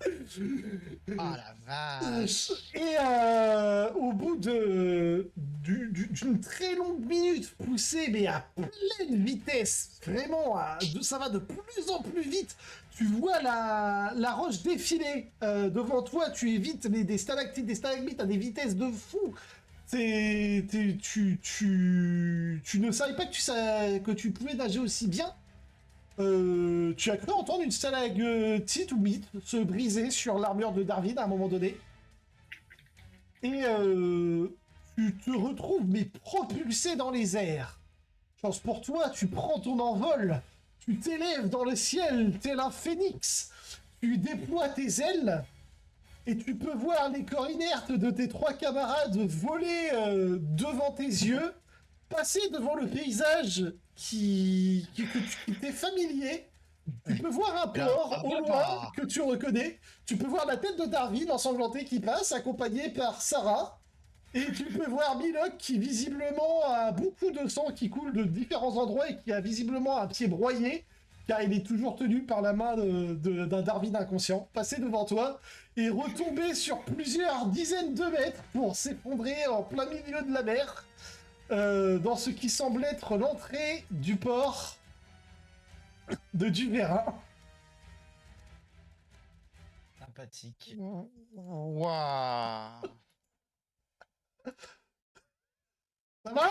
Oh la vache. Et au bout d'une très longue minute poussée, mais à pleine vitesse, vraiment, ça va de plus en plus vite. Tu vois la roche défiler devant toi, tu évites des stalactites, des stalagmites à des vitesses de fou. Tu ne savais pas que tu pouvais nager aussi bien. Tu as cru entendre une stalagmite ou mythe se briser sur l'armure de Darwin à un moment donné. Et tu te retrouves mais propulsé dans les airs. Chance pour toi, tu prends ton envol. Tu t'élèves dans le ciel tel un phénix. Tu déploies tes ailes. Et tu peux voir les corps inertes de tes 3 camarades voler devant tes yeux, passer devant le paysage qui t'est familier. Tu peux voir un port au loin que tu reconnais. Tu peux voir la tête de Darwin ensanglantée qui passe, accompagnée par Sarah. Et tu peux voir Milok qui visiblement a beaucoup de sang qui coule de différents endroits et qui a visiblement un pied broyé, car il est toujours tenu par la main d'un Darwin inconscient, passer devant toi et retomber sur plusieurs dizaines de mètres pour s'effondrer en plein milieu de la mer, dans ce qui semble être l'entrée du port de Duverin. Sympathique. Waouh. Ça va?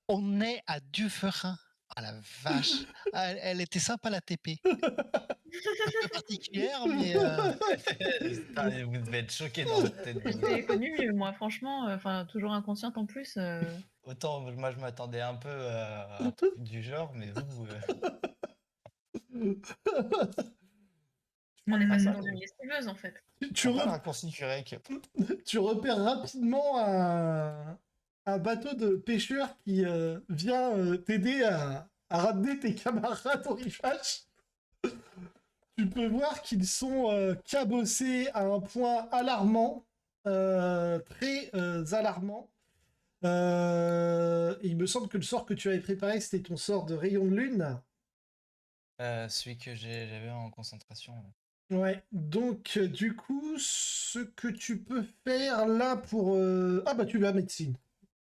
On est à Dufferin. Ah la vache. Ah, elle était sympa la TP. Un peu particulière, mais Putain, vous devez être choqués dans votre tête. J'ai connu mieux, moi, franchement, enfin, toujours inconsciente en plus. Autant moi je m'attendais un peu à un truc du genre, mais vous. On est passé ça, dans oui. une lessiveuse en fait. Tu, Pas re- raccourci Kurek. tu repères rapidement un bateau de pêcheurs qui vient t'aider à ramener tes camarades au rivage. Tu peux voir qu'ils sont cabossés à un point alarmant, très alarmant. Il me semble que le sort que tu avais préparé, c'était ton sort de rayon de lune. Celui que j'avais en concentration. Ouais, donc du coup, ce que tu peux faire là pour... Ah bah tu vas à médecine.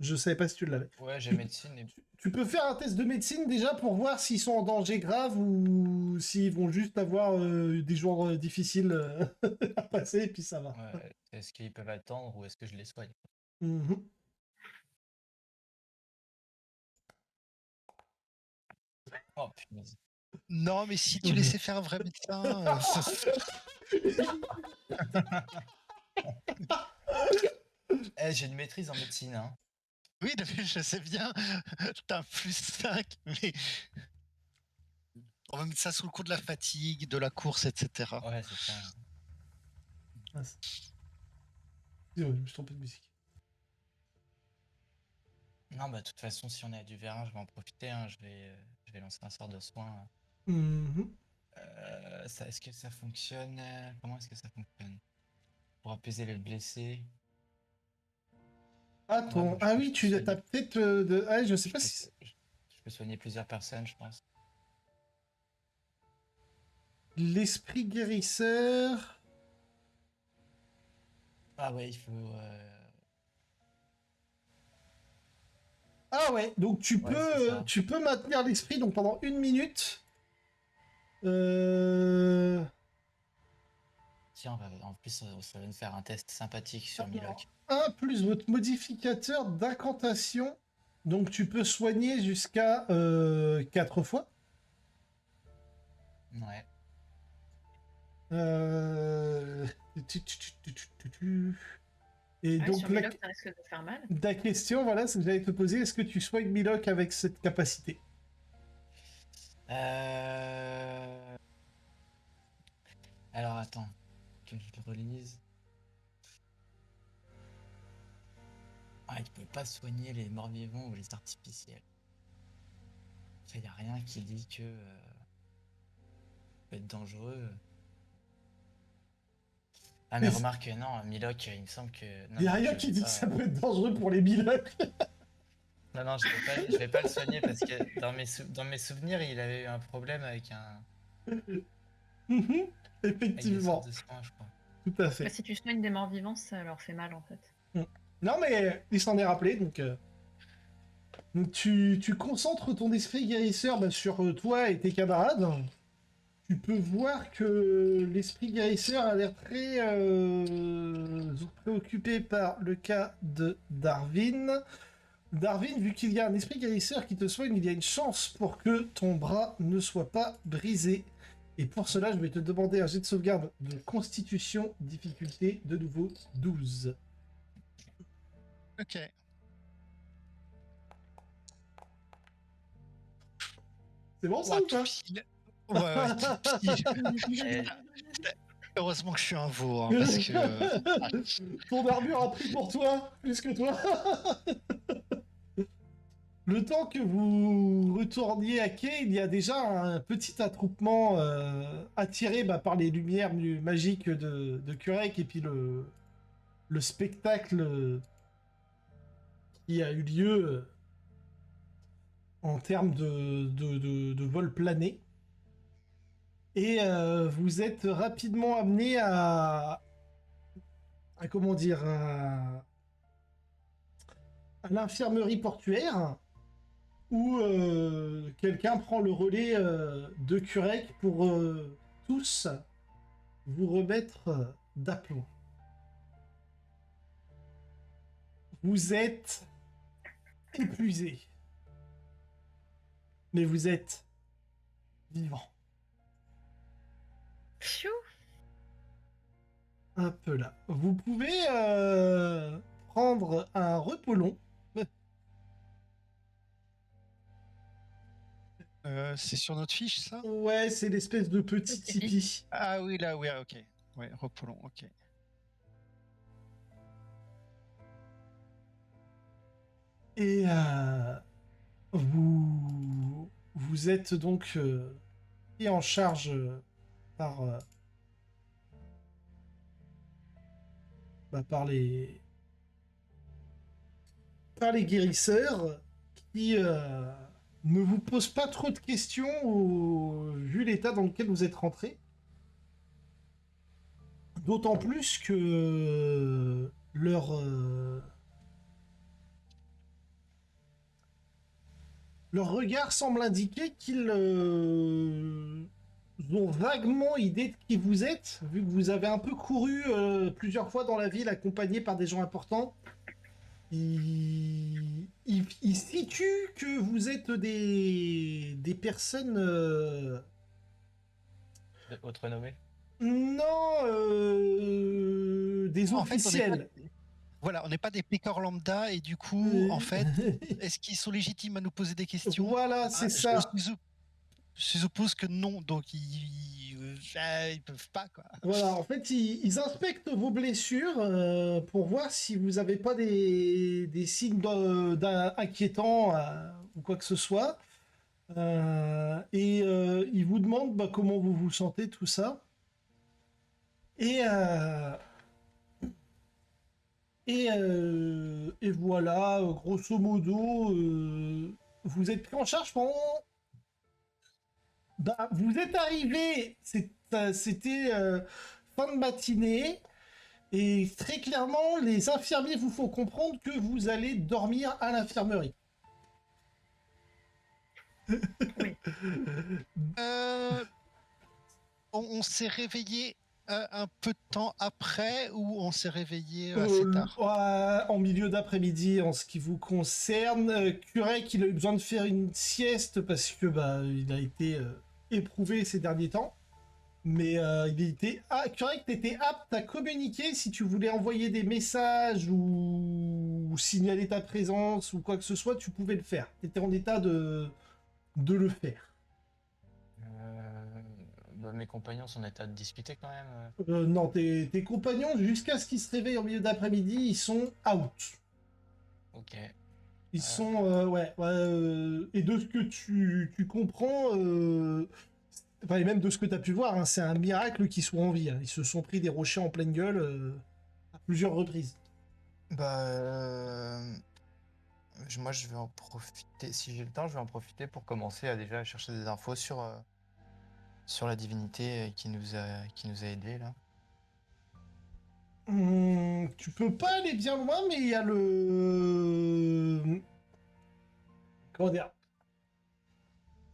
Je savais pas si tu l'avais. Ouais, j'ai médecine et Tu peux faire un test de médecine déjà pour voir s'ils sont en danger grave ou s'ils vont juste avoir des jours difficiles à passer et puis ça va. ouais, est-ce qu'ils peuvent attendre ou est-ce que je les soigne? Mhm. Oh punaise. Non, mais si tu laissais faire un vrai médecin, J'ai une maîtrise en médecine, hein. oui, je sais bien, t'as un +5, mais on va mettre ça sous le coup de la fatigue, de la course, etc. Ouais, c'est ça. Ah, désolé, je me suis trompé de musique. Non, bah, de toute façon, si on est à du vérin, je vais en profiter, hein. Je vais lancer un sort de soin. Mhm. Est-ce que ça fonctionne? Comment est-ce que ça fonctionne? Pour apaiser les blessés. Attends, Ouais, ah je oui, peux tu soigner. as peut-être ah, je sais Je pas peux, si... je peux soigner plusieurs personnes, je pense. L'esprit guérisseur... Ah ouais, il faut. Ah ouais, donc Ouais, c'est ça. tu peux maintenir l'esprit donc pendant 1 minute. Euh... Tiens, en plus, ça va nous faire un test sympathique sur Milok. 1 plus votre modificateur d'incantation. Donc tu peux soigner jusqu'à 4 fois. Ouais. Euh... Et Ouais, donc sur Milok, ça risque de faire mal. la question, voilà, c'est que j'allais te poser, est-ce que tu soignes Milok avec cette capacité? Alors attends, que je le relise. Ah, il peut pas soigner les morts-vivants ou les artificiels. Il n'y a rien qui dit que peut être dangereux. Ah mais Mais remarque, non, Milok, il me semble que... il Non, n'y a non, rien je qui vais dit pas... que ça peut être dangereux pour les Milok. Non, non, je vais pas le soigner parce que dans mes souvenirs, il avait eu un problème avec Mhm, avec des sortes effectivement, de soins, je crois. tout à Bah, fait. si tu soignes des morts vivants, ça leur fait mal en fait. Non mais il s'en est rappelé, donc tu concentres ton esprit guérisseur sur toi et tes camarades. Tu peux voir que l'esprit guérisseur a l'air très préoccupé par le cas de Darwin. Darwin, vu qu'il y a un esprit guérisseur qui te soigne, il y a une chance pour que ton bras ne soit pas brisé. Et pour cela, je vais te demander un jet de sauvegarde de constitution, difficulté de nouveau 12. Ok. C'est bon ça Ouah, ou tout pas? pile. Ouais, tout pile. Et- Heureusement que je suis un veau, hein, parce que... Ton armure a pris pour toi, plus que toi. Le temps que vous retourniez à quai, il y a déjà un petit attroupement attiré par les lumières magiques de Kurek et puis le spectacle qui a eu lieu en termes de vol plané. Et vous êtes rapidement amené à comment dire, à l'infirmerie portuaire où quelqu'un prend le relais de Kurek pour tous vous remettre d'aplomb. Vous êtes épuisé, mais vous êtes vivant. Pfiou. Un peu là. Vous pouvez prendre un repos long. c'est sur notre fiche, ça? Ouais, c'est l'espèce de petit Petit tipi. Ah oui, là, oui, ah, ok. Ouais, repos long, ok. Et vous êtes donc pris en charge par, par les guérisseurs qui ne vous posent pas trop de questions vu l'état dans lequel vous êtes rentré. D'autant plus que leur regard semble indiquer qu'ils ont vaguement idée de qui vous êtes, vu que vous avez un peu couru plusieurs fois dans la ville accompagné par des gens importants. Ils situent que vous êtes des personnes... Autre nommé. non, des En fait, officiels. Voilà, on n'est pas des piqueurs lambda et du coup, en fait, est-ce qu'ils sont légitimes à nous poser des questions? Voilà, c'est ça. Je suppose que non, donc ils peuvent pas, quoi. Voilà, en fait, ils inspectent vos blessures pour voir si vous n'avez pas des signes inquiétants ou quoi que ce soit. Ils vous demandent bah, comment vous vous sentez, tout ça. Et voilà, grosso modo, vous êtes pris en charge pendant... Bah, vous êtes arrivé, c'était fin de matinée, et très clairement, les infirmiers vous font comprendre que vous allez dormir à l'infirmerie. Euh, on s'est réveillé un peu de temps après ou on s'est réveillé assez tard? En milieu d'après-midi, en ce qui vous concerne, Curec, il a eu besoin de faire une sieste parce que bah, il a été éprouvé ces derniers temps. Mais Curec, t'étais apte à communiquer si tu voulais envoyer des messages ou signaler ta présence ou quoi que ce soit, tu pouvais le faire. T'étais en état de le faire. Bah, mes compagnons sont en état de discuter quand même. Non, tes compagnons, jusqu'à ce qu'ils se réveillent en milieu d'après-midi, ils sont out. Ok. Ils sont, et de ce que tu comprends, enfin, et même de ce que tu as pu voir, hein, c'est un miracle qu'ils soient en vie. Hein. Ils se sont pris des rochers en pleine gueule à plusieurs reprises. Bah, moi je vais en profiter, si j'ai le temps, je vais en profiter pour commencer à déjà chercher des infos sur la divinité qui nous a aidés là. Tu peux pas aller bien loin, mais il y a le... Comment dire?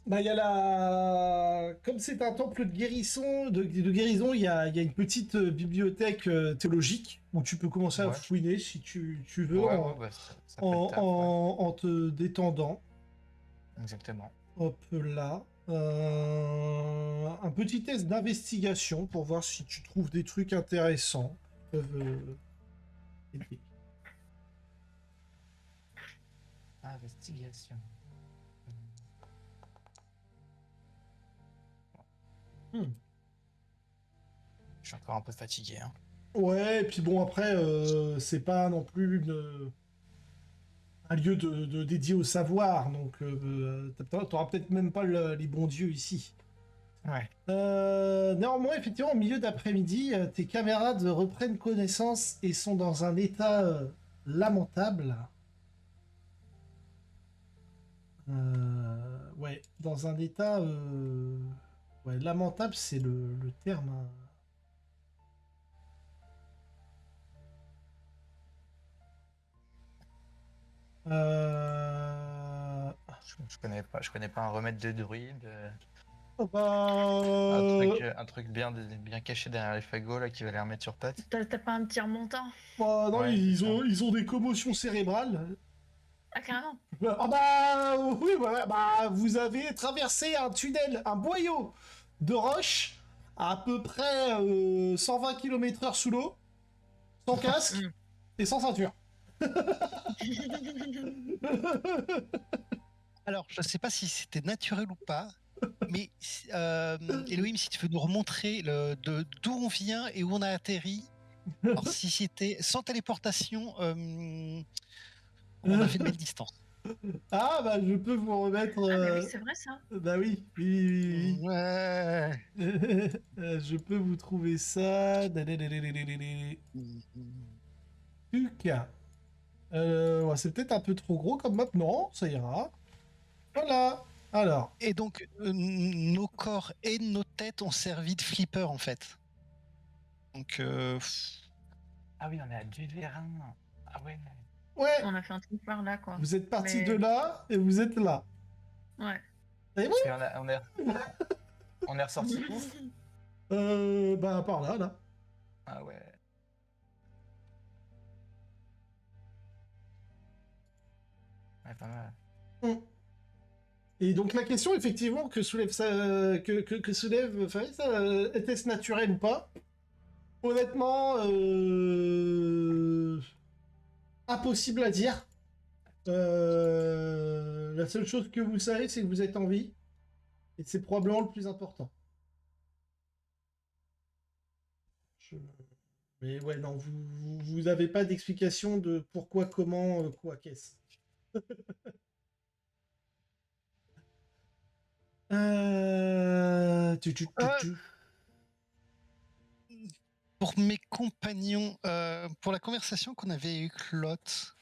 Bah, il y a la... Comme c'est un temple de guérison, de guérison, il y a une petite bibliothèque théologique où tu peux commencer à Ouais. fouiner si tu veux Ouais, ouais, bah, ça fait le taf, ouais. en te détendant. Exactement. Hop là. Un petit test d'investigation pour voir si tu trouves des trucs intéressants qui peuvent aider. Investigation. Hmm. Je suis encore un peu fatigué, hein. Ouais, et puis bon, après, c'est pas non plus un lieu dédié au savoir, donc t'auras peut-être même pas les bons dieux ici. Ouais. Néanmoins, effectivement, au milieu d'après-midi, tes camarades reprennent connaissance et sont dans un état lamentable. Ouais, dans un état... Ouais, lamentable, c'est le terme. Hein. Je connais pas un remède de druide. Bah, Un truc bien caché derrière les fagots là qui va les remettre sur pattes. T'as pas un petit remontant? bah, non, Ouais, c'est ça. ils ont des commotions cérébrales. Ah, carrément. Ah bah oui, bah, vous avez traversé un tunnel, un boyau de roche à peu près 120 km/h sous l'eau, sans casque et sans ceinture. Alors, je sais pas si c'était naturel ou pas, mais Elohim, si tu veux nous remontrer d'où on vient et où on a atterri. Alors, si c'était sans téléportation, on a fait de belles distances. Ah bah je peux vous remettre... Ah, mais oui, c'est vrai ça. Bah oui, oui. Ouais. Je peux vous trouver ça. Tuc. Ouais, c'est peut-être un peu trop gros comme map. Non, ça ira. Voilà. Alors. Et donc, nos corps et nos têtes ont servi de flipper en fait. Donc, Ah oui, on est à Duverin. Ah ouais. Ouais, On a fait un truc par là, quoi. vous êtes parti Mais- de là et vous êtes là. Ouais. Et bon, Et on est ressorti où? bah par là, là. Ah ouais. Ouais, pas mal. Mm. Et donc la question effectivement que soulève que soulève Farid, était-ce naturel ou pas? Honnêtement, impossible à dire. La seule chose que vous savez, c'est que vous êtes en vie. Et c'est probablement le plus important. Je- Mais ouais, non, vous avez pas d'explication de pourquoi, comment, quoi, qu'est-ce. Euh, Pour mes compagnons, pour la conversation qu'on avait eue avec Lot,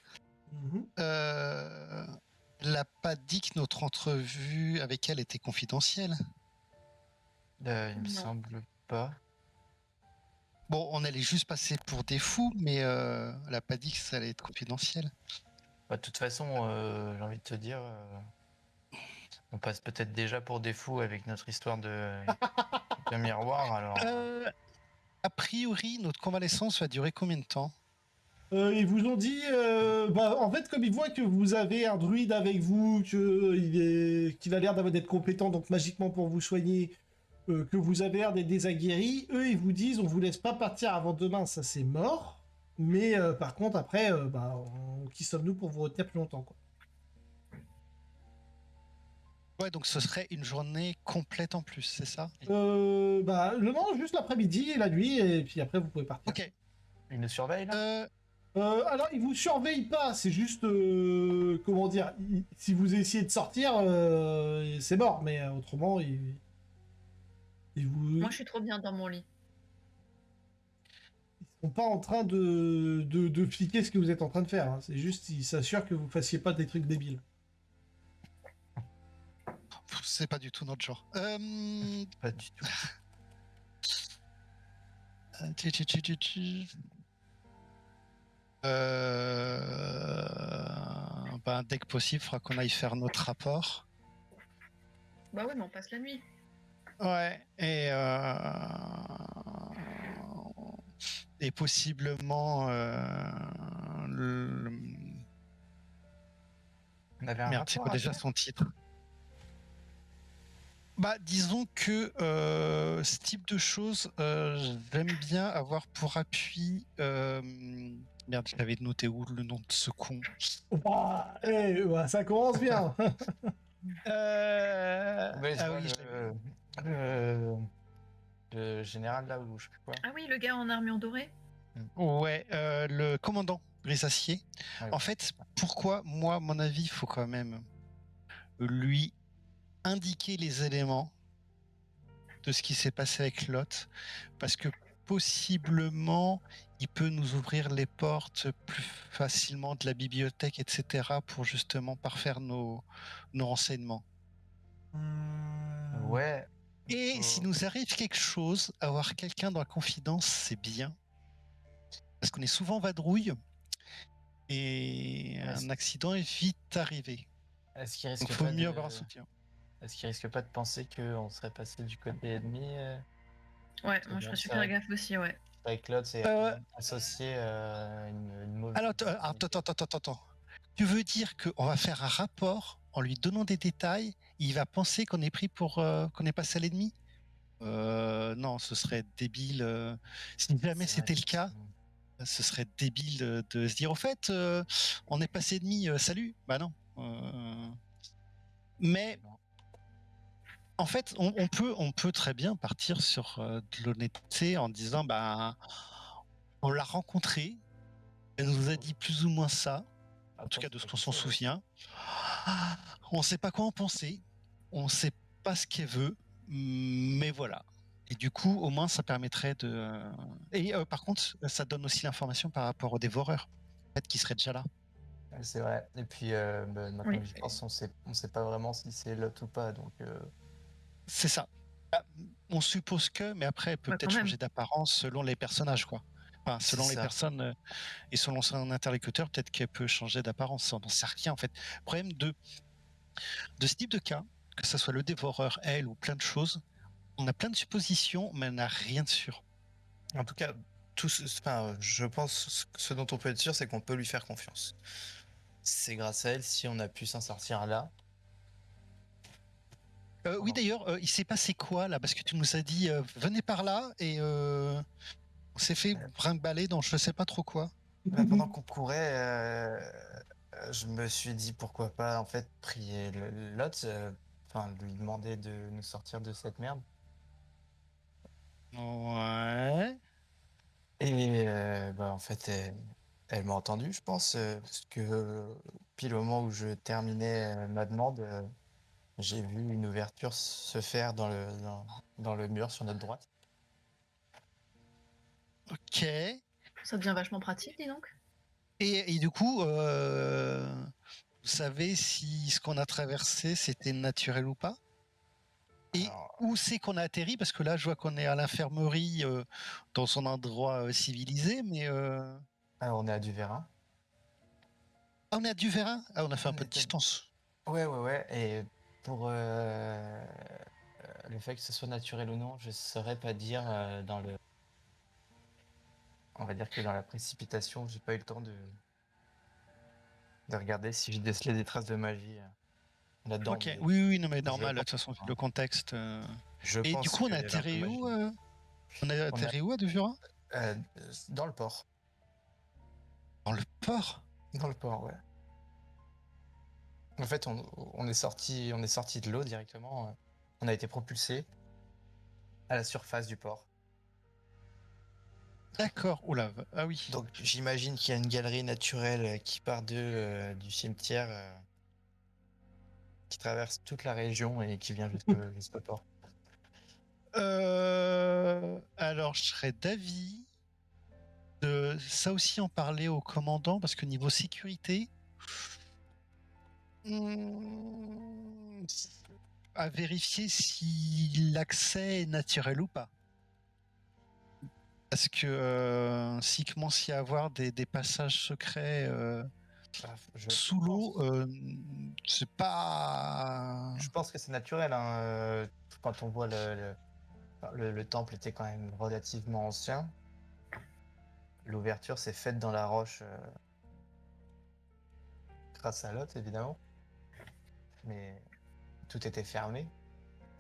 Mhm. elle n'a pas dit que notre entrevue avec elle était confidentielle. Il me Non. semble pas. Bon, on allait juste passer pour des fous, mais elle n'a pas dit que ça allait être confidentiel. Bah, de toute façon, j'ai envie de te dire, on passe peut-être déjà pour des fous avec notre histoire de miroir. Alors, A priori, notre convalescence va durer combien de temps? Ils vous ont dit, bah, en fait, comme ils voient que vous avez un druide avec vous, qu'il a l'air d'être compétent, donc magiquement pour vous soigner, que vous avez l'air d'être désaguerris, eux, ils vous disent, on vous laisse pas partir avant demain, ça c'est mort. Mais par contre, après, bah, qui sommes-nous pour vous retenir plus longtemps, quoi. Ouais, donc ce serait une journée complète en plus, c'est ça? Bah, non, juste l'après-midi et la nuit, et puis après, vous pouvez partir. Ok. il nous surveille là? Alors, ils vous surveillent pas, c'est juste, comment dire, si vous essayez de sortir, c'est mort, mais autrement, ils Moi, je suis trop bien dans mon lit. sont pas en train de fliquer ce que vous êtes en train de faire, hein. C'est juste, ils s'assurent que vous fassiez pas des trucs débiles. C'est pas du tout notre genre. Pas du tout. Ben, dès que possible, il faudra qu'on aille faire notre rapport. Bah ouais, mais on passe la nuit. Ouais, et possiblement On avait un merde, c'est rapport quoi à déjà faire? son titre? Bah, disons que ce type de choses, j'aime bien avoir pour appui. Merde, je l'avais noté où le nom de ce con? Bah, bah, ça commence bien. Ouais, je Ah vois oui, le général là, ou je sais plus quoi. Ah oui, le gars en armure dorée. ouais, le commandant Brisacier. Ouais, En fait, pourquoi, moi, à mon avis, il faut quand même lui indiquer les éléments de ce qui s'est passé avec Lot, parce que possiblement, il peut nous ouvrir les portes plus facilement de la bibliothèque, etc., pour justement parfaire nos renseignements. ouais. Et faut- s'il nous arrive quelque chose, avoir quelqu'un dans la confidence, c'est bien. Parce qu'on est souvent vadrouille, et Ouais, un accident est vite arrivé. Est-ce qu'il Donc risque il faut pas mieux de... avoir un soutien. Est-ce qu'il risque pas de penser qu'on serait passé du côté ennemi? Ouais, C'est moi je bien, ferais c'est super vrai. gaffe aussi, ouais. Avec Claude, c'est Euh, associé à une mauvaise. alors, attends. Tu veux dire qu'on va faire un rapport en lui donnant des détails, il va penser qu'on est pris pour qu'on est passé à l'ennemi? Non, ce serait débile. Si jamais C'est vrai, c'était le cas, effectivement. ce serait débile de se dire au fait, on est passé ennemi, salut. Bah non. Mais en fait, on peut très bien partir sur de l'honnêteté en disant bah on l'a rencontrée, elle nous a dit plus ou moins ça, en tout cas de ce qu'on s'en souvient. On sait pas quoi en penser, on sait pas ce qu'elle veut, mais voilà. Et du coup, au moins, ça permettrait de. Et par contre, ça donne aussi l'information par rapport aux dévoreurs, peut-être qu'ils seraient déjà là. Ouais, c'est vrai. Et puis, maintenant Oui. que j'y pense, on sait pas vraiment si c'est Lot ou pas. Donc, C'est ça. Ah, on suppose que, mais après, elle peut Bah, peut-être quand même. changer d'apparence selon les personnages, quoi. Enfin, selon C'est les ça. personnes et selon son interlocuteur, peut-être qu'elle peut changer d'apparence. On n'en sait rien, en fait. Le problème de De ce type de cas, que ce soit le dévoreur, elle ou plein de choses, on a plein de suppositions, mais on n'a rien de sûr. En tout cas, je pense que ce dont on peut être sûr, c'est qu'on peut lui faire confiance. C'est grâce à elle si on a pu s'en sortir là. Oui, d'ailleurs, il s'est passé quoi là? Parce que tu nous as dit venez par là et on s'est fait brinque-baller dans je sais pas trop quoi. Pendant qu'on courait, je me suis dit pourquoi pas en fait prier l'autre, enfin lui demander de nous sortir de cette merde. Ouais. Et en fait, elle m'a entendu, je pense, parce que pile au moment où je terminais ma demande, j'ai vu une ouverture se faire dans le mur sur notre droite. Ok. Ça devient vachement pratique, dis donc. Et du coup, vous savez si ce qu'on a traversé c'était naturel ou pas? Et Alors, où c'est qu'on a atterri? Parce que là, je vois qu'on est à l'infirmerie, dans son endroit civilisé, mais on est à Duverin. ah, on est à Duverin? Ah, on a fait un On peu de était- distance. Ouais. Et pour le fait que ce soit naturel ou non, je saurais pas dire dans le. On va dire que dans la précipitation, j'ai pas eu le temps de regarder si j'ai décelé des traces de magie là-dedans. Ok. Mais Oui, non, mais je normal, de pense, toute façon, hein. le contexte. Je Et du pense coup, on a qu'il y avait un peu de atterri magie. où On a On a atterri où à Duverin? euh, dans le port. Dans le port? Dans le port, ouais. En fait, on est sorti de l'eau directement. On a été propulsé à la surface du port. D'accord. Oula. Ah oui. Donc, j'imagine qu'il y a une galerie naturelle qui part du cimetière, qui traverse toute la région et qui vient jusqu'au port. Alors, je serais d'avis de ça aussi en parler au commandant parce que niveau sécurité, hmm, à vérifier si l'accès est naturel ou pas. Parce que s'il commence à y avoir des passages secrets Je sous pense, l'eau, c'est pas. je pense que c'est naturel, hein, quand on voit le temple était quand même relativement ancien. L'ouverture s'est faite dans la roche grâce à l'autre, évidemment. Mais tout était fermé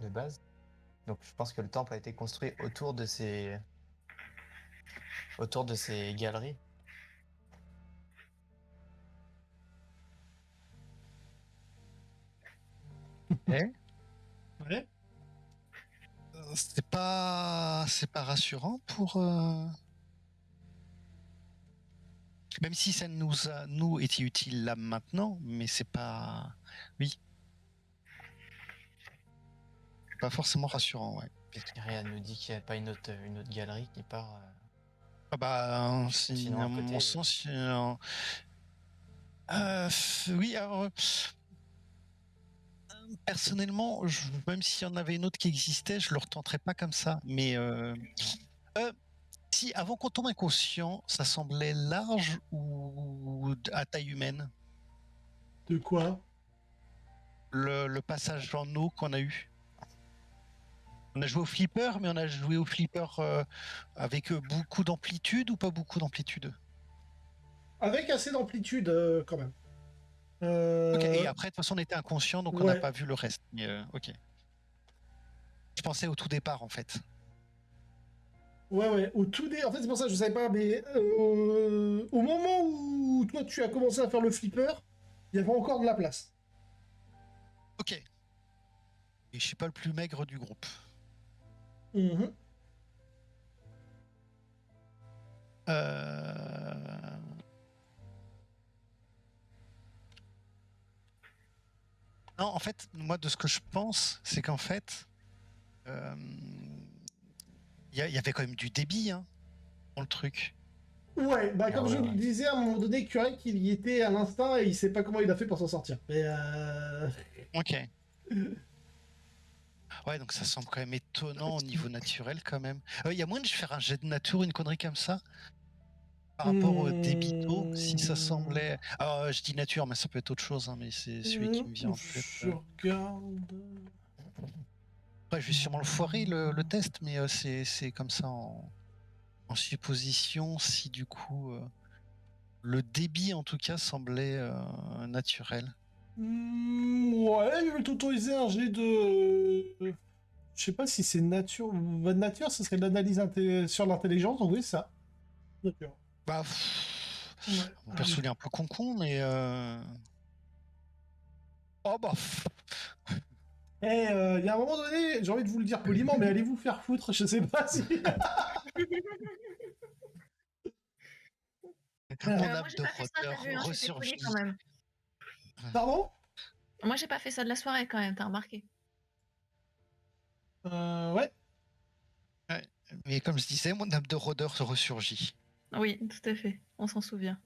de base. Donc je pense que le temple a été construit autour de ces galeries. Ouais. Ouais. C'est pas rassurant pour. Même si ça nous était utile là maintenant, mais c'est pas. Oui. Pas forcément rassurant, ouais. Et rien ne nous dit qu'il n'y a pas une autre galerie qui part. Ah bah, c'est Sinon, à à côté, mon sens. Oui, alors, personnellement, même s'il y en avait une autre qui existait, je le retenterais pas comme ça. Mais si avant qu'on tombe inconscient, ça semblait large ou à taille humaine, De quoi? le passage en eau qu'on a eu. On a joué au flipper, mais on a joué au flipper avec beaucoup d'amplitude ou pas beaucoup d'amplitude? Avec assez d'amplitude, quand même. Ok, et après, de toute façon, on était inconscient, donc on n'a Ouais. pas vu le reste. Mais, ok. Je pensais au tout départ, en fait. Ouais. En fait, c'est pour ça que je savais pas, mais au moment où toi tu as commencé à faire le flipper, il y avait encore de la place. Ok. Et je suis pas le plus maigre du groupe. Mhm. Euh... Non, en fait, moi, de ce que je pense, c'est qu'en fait, il y avait quand même du débit hein, dans le truc. Ouais, bah comme Ah je ouais, le ouais. disais à un moment donné, Kurek, il y était à l'instant et il sait pas comment il a fait pour s'en sortir. Mais Ok. Ouais, donc ça semble quand même étonnant au niveau naturel quand même. Il y a moyen de faire un jet de nature, une connerie comme ça par rapport au débit d'eau, si ça semblait. Je dis nature, mais ça peut être autre chose, hein, mais c'est celui qui me vient en tête. Je regarde. Après, je vais sûrement le foirer le test, mais c'est comme ça en supposition, si du coup le débit en tout cas semblait naturel. Ouais, je vais t'autoriser un jet de. Je sais pas si c'est nature. Nature, ce serait de l'analyse sur l'intelligence, donc oui, ça. Nature. Bah, Ouais. mon perso il est un peu con, mais. Oh bah. Et il y a un moment donné, j'ai envie de vous le dire poliment, mais allez vous faire foutre, je sais pas si. Mon Moi, âme j'ai de pas fait ça, t'as rodeur vu, hein, j'étais ressurgit. polie quand même. Pardon? Moi, j'ai pas fait ça de la soirée quand même, t'as remarqué. Ouais. Mais comme je disais, mon âme de rôdeur se ressurgit. Oui, tout à fait, on s'en souvient.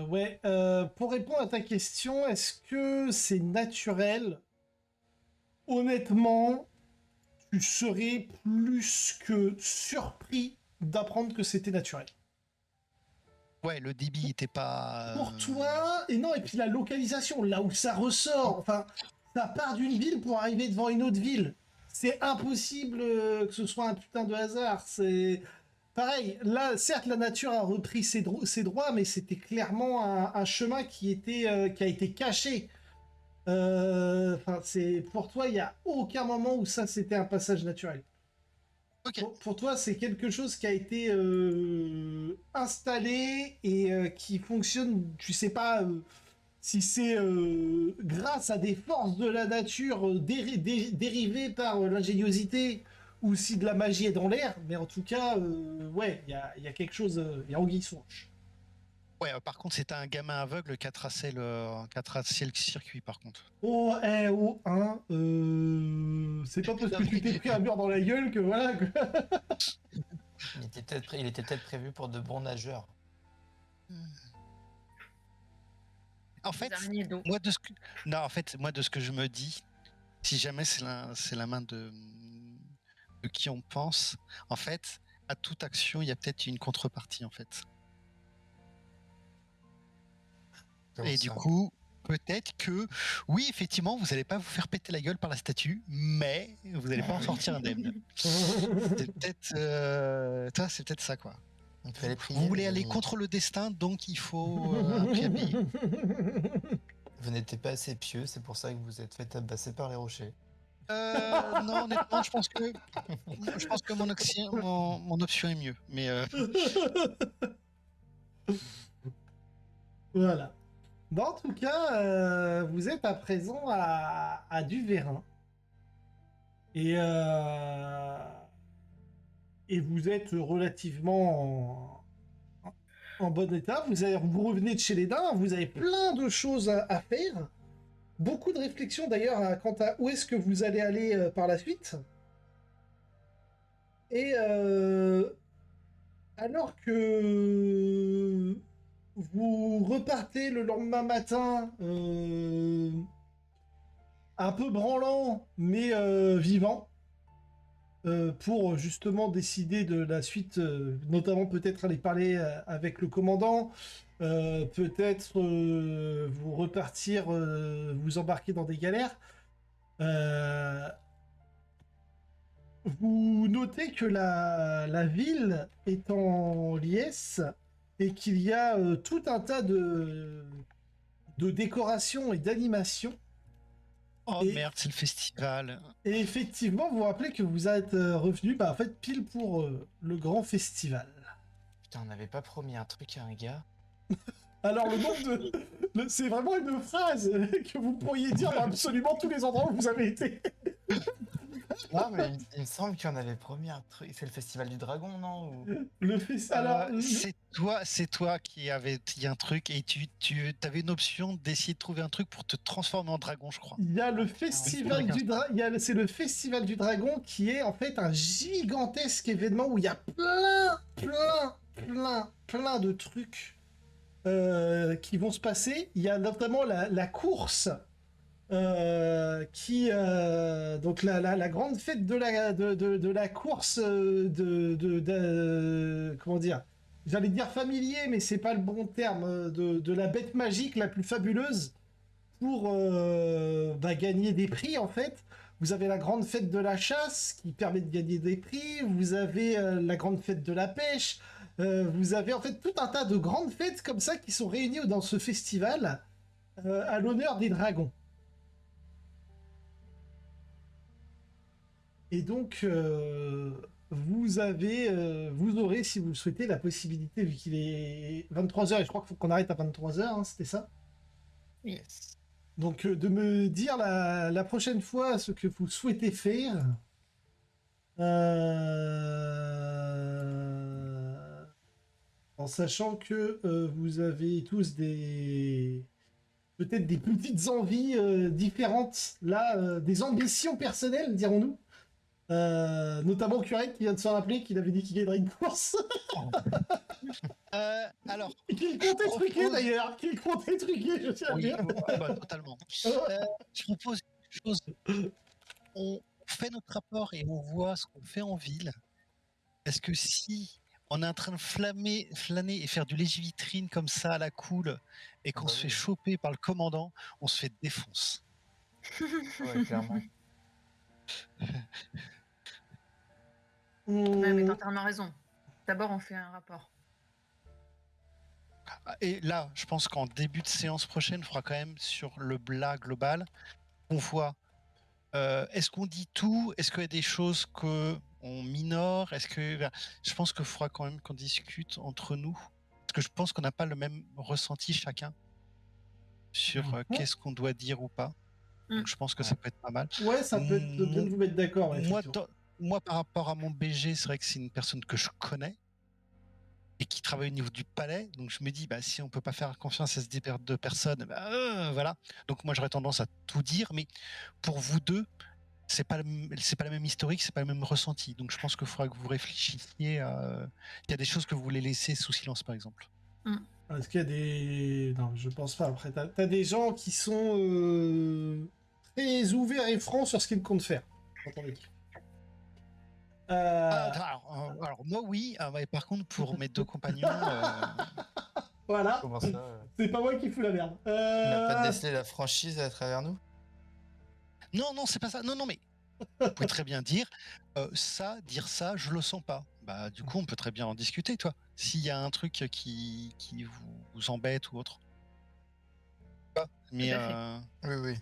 Ouais. Pour répondre à ta question, est-ce que c'est naturel? Honnêtement, tu serais plus que surpris d'apprendre que c'était naturel. Ouais, le débit était pas. Pour toi, et non, et puis la localisation, là où ça ressort, enfin, ça part d'une ville pour arriver devant une autre ville. C'est impossible que ce soit un putain de hasard. C'est pareil. Là, certes, la nature a repris ses droits, mais c'était clairement un chemin qui a été caché. Enfin, c'est pour toi, il n'y a aucun moment où ça c'était un passage naturel. Ok. Pour toi, c'est quelque chose qui a été installé et qui fonctionne. Tu sais pas si c'est grâce à des forces de la nature dérivées par l'ingéniosité ou si de la magie est dans l'air. Mais en tout cas, ouais, il y a quelque chose. Il y a anguille sous roche. Ouais, par contre, c'était un gamin aveugle qui a tracé le circuit, par contre. Oh, hein, c'est pas parce que tu t'es pris un mur dans la gueule que voilà. Il était peut-être prévu pour de bons nageurs. En fait, Des araignées d'eau. moi de ce que je me dis, si jamais c'est la main de qui on pense, en fait, à toute action, il y a peut-être une contrepartie, en fait. Et du coup, peut-être que, oui, effectivement, vous n'allez pas vous faire péter la gueule par la statue, mais vous n'allez pas en sortir indemne. C'est peut-être, c'est peut-être ça, quoi. Il fallait prier, Vous voulez les aller amis. contre le destin, donc il faut un prix à payer. Vous n'étiez pas assez pieux, c'est pour ça que vous êtes fait tabasser par les rochers. Non, honnêtement, je pense que mon option est mieux. Mais Voilà. Bon, en tout cas, vous êtes à présent à Duvérin. Et vous êtes relativement en bon état. Vous revenez de chez les Dains, vous avez plein de choses à faire. Beaucoup de réflexions d'ailleurs quant à où est-ce que vous allez aller par la suite. Et alors que vous repartez le lendemain matin, un peu branlant, mais vivant, pour justement décider de la suite, notamment peut-être aller parler avec le commandant, peut-être vous repartir, vous embarquer dans des galères. Vous notez que la ville est en liesse et qu'il y a tout un tas de décorations et d'animations. oh Et- merde, c'est le festival. Et effectivement, vous vous rappelez que vous êtes revenu en fait, pile pour le grand festival. Putain, on n'avait pas promis un truc à un gars. Alors, le nombre de... c'est vraiment une phrase que vous pourriez dire dans absolument tous les endroits où vous avez été. Non, mais il me semble qu'on avait promis un truc. C'est le festival du dragon, non? Ou... Le festival... Alors, C'est toi qui avais dit un truc et tu avais une option d'essayer de trouver un truc pour te transformer en dragon, je crois. il y a le festival du dragon. C'est le festival du dragon qui est en fait un gigantesque événement où il y a plein de trucs qui vont se passer. Il y a notamment la course donc la grande fête de la course comment dire, j'allais dire familier, mais c'est pas le bon terme, de la bête magique la plus fabuleuse pour gagner des prix en fait. Vous avez la grande fête de la chasse qui permet de gagner des prix, vous avez la grande fête de la pêche, vous avez en fait tout un tas de grandes fêtes comme ça qui sont réunies dans ce festival à l'honneur des dragons. Et donc, vous aurez, si vous le souhaitez, la possibilité, vu qu'il est 23h, et je crois qu'il faut qu'on arrête à 23h, hein, c'était ça? Oui. Donc, de me dire la prochaine fois ce que vous souhaitez faire. En sachant que vous avez tous peut-être des petites envies différentes, là, des ambitions personnelles, dirons-nous. Notamment Kurek qui vient de se rappeler qu'il avait dit qu'il gagnerait une course. Alors, Qu'il comptait truquer d'ailleurs. Qu'il comptait truquer, je tiens à oui, dire. totalement. Je propose une chose. On fait notre rapport et on voit ce qu'on fait en ville. Est-ce que si on est en train de flâner et faire du légivitrine comme ça à la cool et qu'on se fait choper par le commandant, on se fait défonce. Ouais, clairement. Ouais, mais t'as entièrement raison. D'abord, on fait un rapport. Et là, je pense qu'en début de séance prochaine, il faudra quand même sur le blas global, on voit est-ce qu'on dit tout, est-ce qu'il y a des choses qu'on minore, est-ce que je pense qu'il faudra quand même qu'on discute entre nous, parce que je pense qu'on n'a pas le même ressenti chacun sur qu'est-ce qu'on doit dire ou pas. Donc je pense que ça peut être pas mal. Ouais, ça peut être bien de vous mettre d'accord. Moi, par rapport à mon BG, c'est vrai que c'est une personne que je connais et qui travaille au niveau du palais. Donc je me dis, si on peut pas faire confiance à ces deux personnes, voilà. Donc moi, j'aurais tendance à tout dire, mais pour vous deux, c'est pas la même historique, c'est pas le même ressenti. Donc je pense qu'il faudra que vous réfléchissiez à... Il y a des choses que vous voulez laisser sous silence, par exemple. Est-ce qu'il y a des... Non, je pense pas. Après, t'as des gens qui sont très ouverts et francs sur ce qu'ils comptent faire. Alors moi oui, mais par contre pour mes deux compagnons, voilà. Comment ça C'est pas moi qui fous la merde. Il n'a pas décelé la franchise à travers nous? Non, c'est pas ça. Non, mais vous pouvez très bien dire dire ça, je le sens pas. Du coup, on peut très bien en discuter, toi. S'il y a un truc qui vous embête ou autre. Mais oui.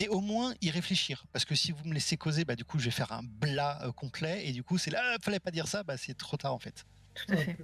Et au moins y réfléchir, parce que si vous me laissez causer, du coup, je vais faire un blas complet, et du coup, c'est là, fallait pas dire ça, c'est trop tard en fait. Tout à fait.